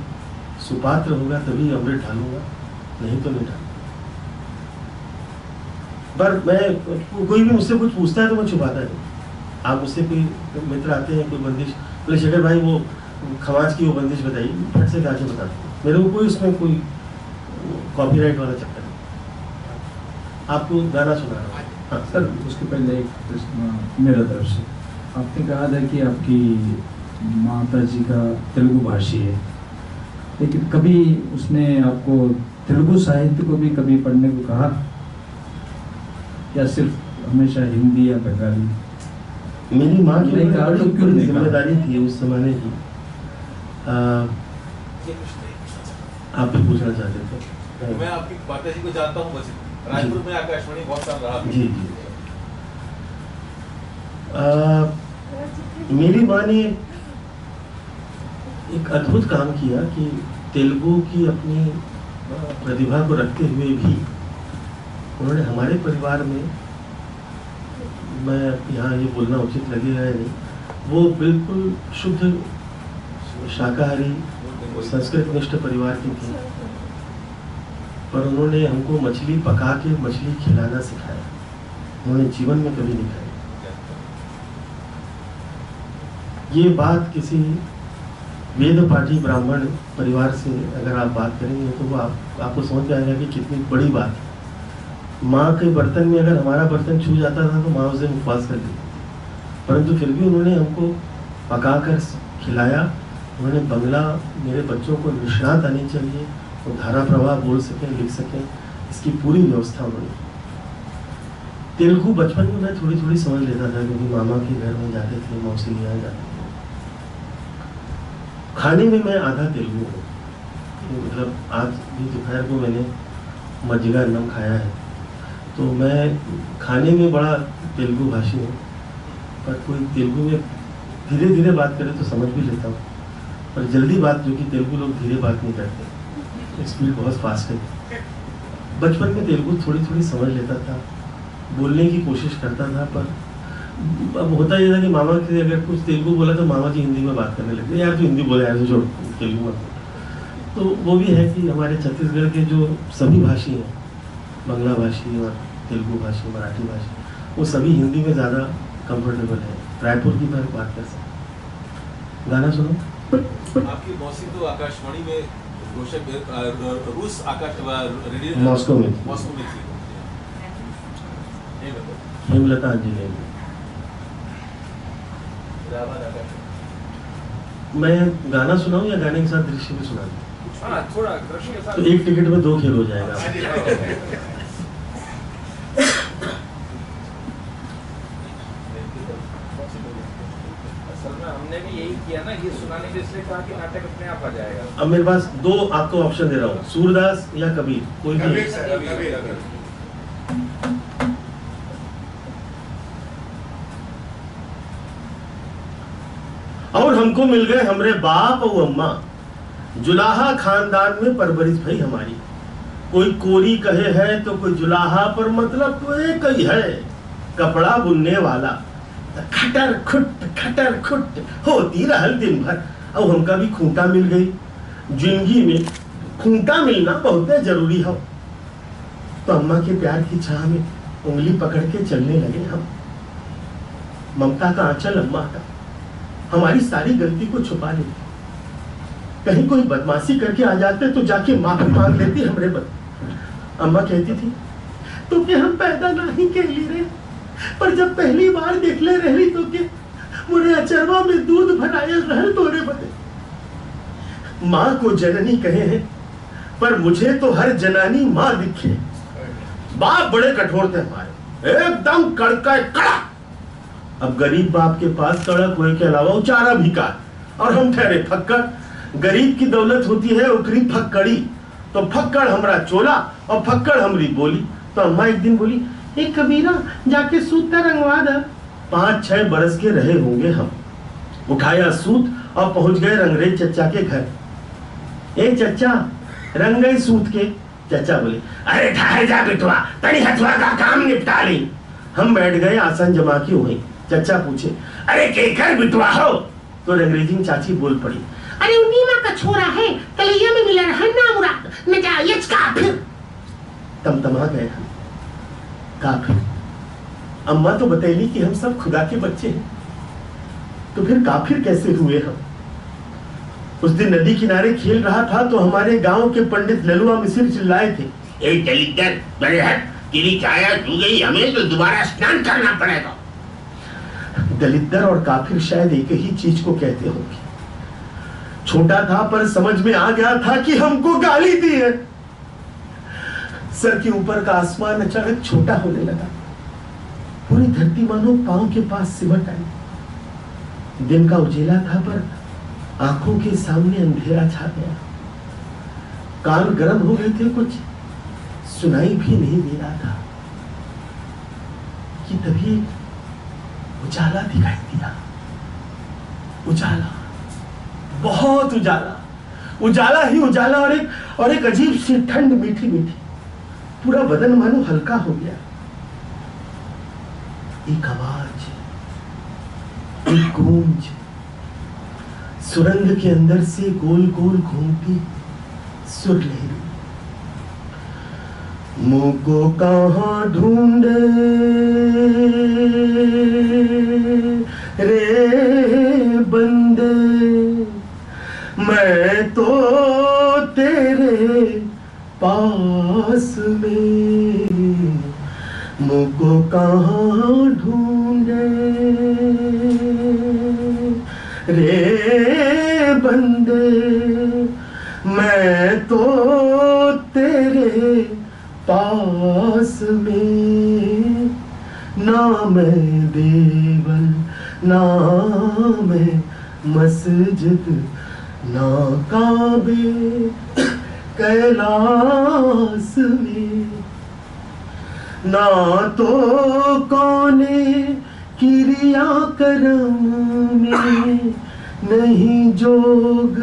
सुपात्र होगा तभी अमृत ढालूंगा, नहीं तो नहीं ढालूंगा। पर मैं, कोई भी मुझसे कुछ पूछता है तो मैं छुपाता नहीं। आप मुझसे कोई मित्र आते हैं, कोई बंदिश, बोले शेखर भाई वो खमाज की वो बंदिश बताइए, फट से जाके बताते हैं। मेरे को कोई उसमें कोई कॉपीराइट वाला चक्कर नहीं। आपको गाना सुना रहा हूँ। हाँ सर, उसके पहले एक प्रश्न मेरा तरफ से। आपने कहा था कि आपकी माता जी का तेलुगु भाषी है, लेकिन कभी उसने आपको तेलुगु साहित्य को भी कभी पढ़ने को कहा, या सिर्फ हमेशा हिंदी या बंगाली? मेरी माँ की नहीं कहा तो क्यों नहीं कहा? जिम्मेदारी थी उस जमाने की। आप भी पूछना चाहते थे? मैं आपकी माता जी को जानता हूँ, बस रायपुर में आकाशवाणी बहुत साल रहा। जी जी। मेरी माँ ने एक अद्भुत काम किया कि तेलुगु की अपनी प्रतिभा को रखते हुए भी उन्होंने हमारे परिवार में, मैं यहाँ ये बोलना उचित लगेगा या नहीं, वो बिल्कुल शुद्ध शाकाहारी संस्कृत निष्ठ परिवार की थी, पर उन्होंने हमको मछली पका के मछली खिलाना सिखाया। उन्होंने जीवन में कभी नहीं खाई। ये बात किसी वेद पाठी ब्राह्मण परिवार से अगर आप बात करेंगे तो वो आपको समझ में आएगा कि कितनी बड़ी बात है। माँ के बर्तन में अगर हमारा बर्तन छू जाता था तो माँ उसे उपवास कर देती, परंतु फिर भी उन्होंने हमको पकाकर खिलाया। उन्होंने बंगला, मेरे बच्चों को निष्णात आनी चाहिए, वो धारा प्रवाह बोल सकें, लिख सकें, इसकी पूरी व्यवस्था उन्होंने। तेलुगु बचपन में मैं थोड़ी थोड़ी समझ लेता था, क्योंकि मामा के घर में जाते थे, मौसी के यहाँ जाते थे। खाने में मैं आधा तेलुगु हूँ, मतलब आज भी दोपहर को मैंने मज्जिगा अन्नम खाया है, तो मैं खाने में बड़ा तेलुगु भाषी हूँ। पर कोई तेलुगु में धीरे धीरे बात करे तो समझ भी लेता हूँ, पर जल्दी बात, जो कि तेलुगु लोग धीरे बात नहीं करते, स्पीड बहुत फास्ट है। बचपन में तेलुगु थोड़ी थोड़ी समझ लेता था, बोलने की कोशिश करता था, पर अब होता ये था कि मामा के अगर कुछ तेलुगु बोला तो मामा जी हिंदी में बात करने लगते, यार तो हिंदी बोले, यार जो तेलुगु में। तो वो भी है कि हमारे छत्तीसगढ़ के जो सभी भाषी हैं, बांग्ला भाषी और तेलुगु भाषी, मराठी भाषी, वो सभी हिंदी में ज़्यादा कंफर्टेबल है। रायपुर की मैं बात कर सकता। गाना सुनो। आपकी मौसी तो आकाशवाणी में रूस रेडियो मॉस्को में थी। हेमलता जी ने। मैं गाना सुनाऊं या गाने के साथ दृश्य भी सुना दूं? थोड़ा दृश्य के साथ। तो एक टिकट में 2 खेल हो जाएगा। असल में हमने भी यही किया ना, ये सुनाने के इसलिए कहा कि नाटक अपने आप आ जाएगा। अब मेरे पास 2 आपको ऑप्शन दे रहा हूँ, सूरदास या कबीर, कोई भी। और हमको मिल गए हमरे बाप और अम्मा, जुलाहा खानदान में परवरिश भई हमारी। कोई कोरी कहे है तो कोई जुलाहा, पर मतलब तो एक ही है, कपड़ा बुनने वाला। खटर खुट होती रहल दिन भर। अब हमका भी खूंटा मिल गई जिंदगी में, खूंटा मिलना बहुत जरूरी है। तो अम्मा के प्यार की छाह में उंगली पकड़ के चलने लगे हम। ममता का आंचल अम्मा का हमारी सारी गलती को छुपा लेती। कहीं कोई बदमाशी करके आ जाते तो जाके माफी मांग लेती हमरे बद। अम्मा कहती थी तो कि हम पैदा नहीं के लिए, पर जब पहली बार देख ले रही तो के मुझे अचरवा में दूध भरायल रहल तोरे बदे। माँ को जननी कहे हैं, पर मुझे तो हर जनानी माँ दिखे। बाप बड़े कठोर थे हमारे, एकदम कड़का कड़ा। अब गरीब बाप के पास कड़क होने के अलावा उचारा भी का, और हम ठहरे फक्कड़। गरीब की दौलत होती है उकरी फक्कड़ी, तो फक्कड़ हमरा चोला और फक्कड़ हमरी बोली। तो अम्मा एक दिन बोली, एक कबीरा जाके सूत का रंगवा दा। 5-6 बरस के रहे होंगे हम। उठाया सूत और पहुंच गए रंगरेज चचा के घर। ए चचा, रंग गए सूत के। चचा बोले, अरे ठहर जा बिटवा, तनी हथवा का काम निपटा ली। हम बैठ गए आसन जमा की हुई। चचा पूछे, अरे केकर बिटवा हो? तो रंगरेजी चाची बोल पड़ी, अरे उन्नीमा का छोरा है, कलैया में मिला रहा ना मुराद, नजायज काफिर। तमतमा गए हम। काफिर? अम्मा तो बतैली कि हम सब खुदा के बच्चे हैं, तो फिर काफिर कैसे हुए हम? उस दिन नदी किनारे खेल रहा था तो हमारे गांव के पंडित ललुआ मिसिर चिल्लाए थे, ए दलिद्दर, बड़े हट, तेरी काया डूब गई, हमें तो दोबारा स्नान करना पड़ेगा। दलिद्दर और काफिर शायद एक ही चीज को कहते होंगे। छोटा था पर समझ में आ गया था कि हमको गाली दी है। सर के ऊपर का आसमान अचानक छोटा होने लगा। पूरी धरती मानो पांव के पास सिमट आई। दिन का उजेला था पर आंखों के सामने अंधेरा छा गया। कान गर्म हो गए थे, कुछ सुनाई भी नहीं दे रहा था कि तभी उजाला दिखाई दिया। उजाला, बहुत उजाला, उजाला ही उजाला, और एक अजीब सी ठंड मीठी मीठी। पूरा बदन मानो हल्का हो गया। एक आवाज, एक गूंज, सुरंग के अंदर से गोल गोल घूमती सुरलहरी। मुँह को कहाँ ढूंढे रे बंदे, मैं तो तेरे पास में। मुँह को कहाँ ढूंढे रे बंदे, मैं तो तेरे पास में। ना मैं देवल ना मैं मस्जिद ना काबे कैलाश में, ना तो कौने क्रिया कर्म में, नहीं जोग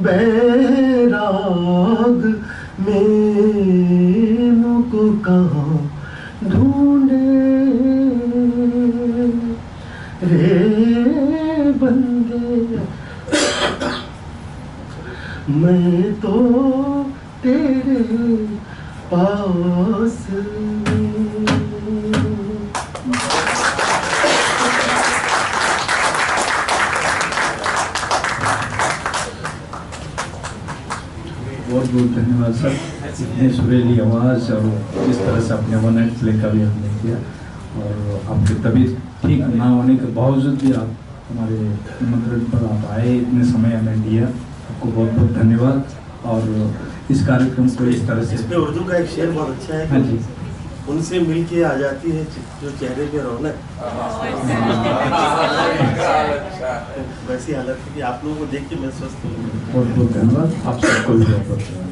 बैराग में, मुझको कहाँ ढूंढे रे बंदे। मैं तो तेरे पास बहुत बहुत धन्यवाद सर, इतनी सुरीली आवाज़ और इस तरह से अपने 1 नाइट प्ले का भी हमने किया। और आपकी तबीयत ठीक ना होने के बावजूद भी आप हमारे निमंत्रण पर आप आए, इतने समय हमें दिया, आपको बहुत बहुत धन्यवाद। और इस कार्यक्रम को इस तरह से इसमें उर्दू का एक शेर बहुत अच्छा है। हाँ जी, उनसे मिलके आ जाती है जो चेहरे पे रौनक। वैसी हालत है कि आप लोगों को देख के मैं स्वस्थ हूँ। बहुत बहुत धन्यवाद आप सबको भी बहुत बहुत धन्यवाद।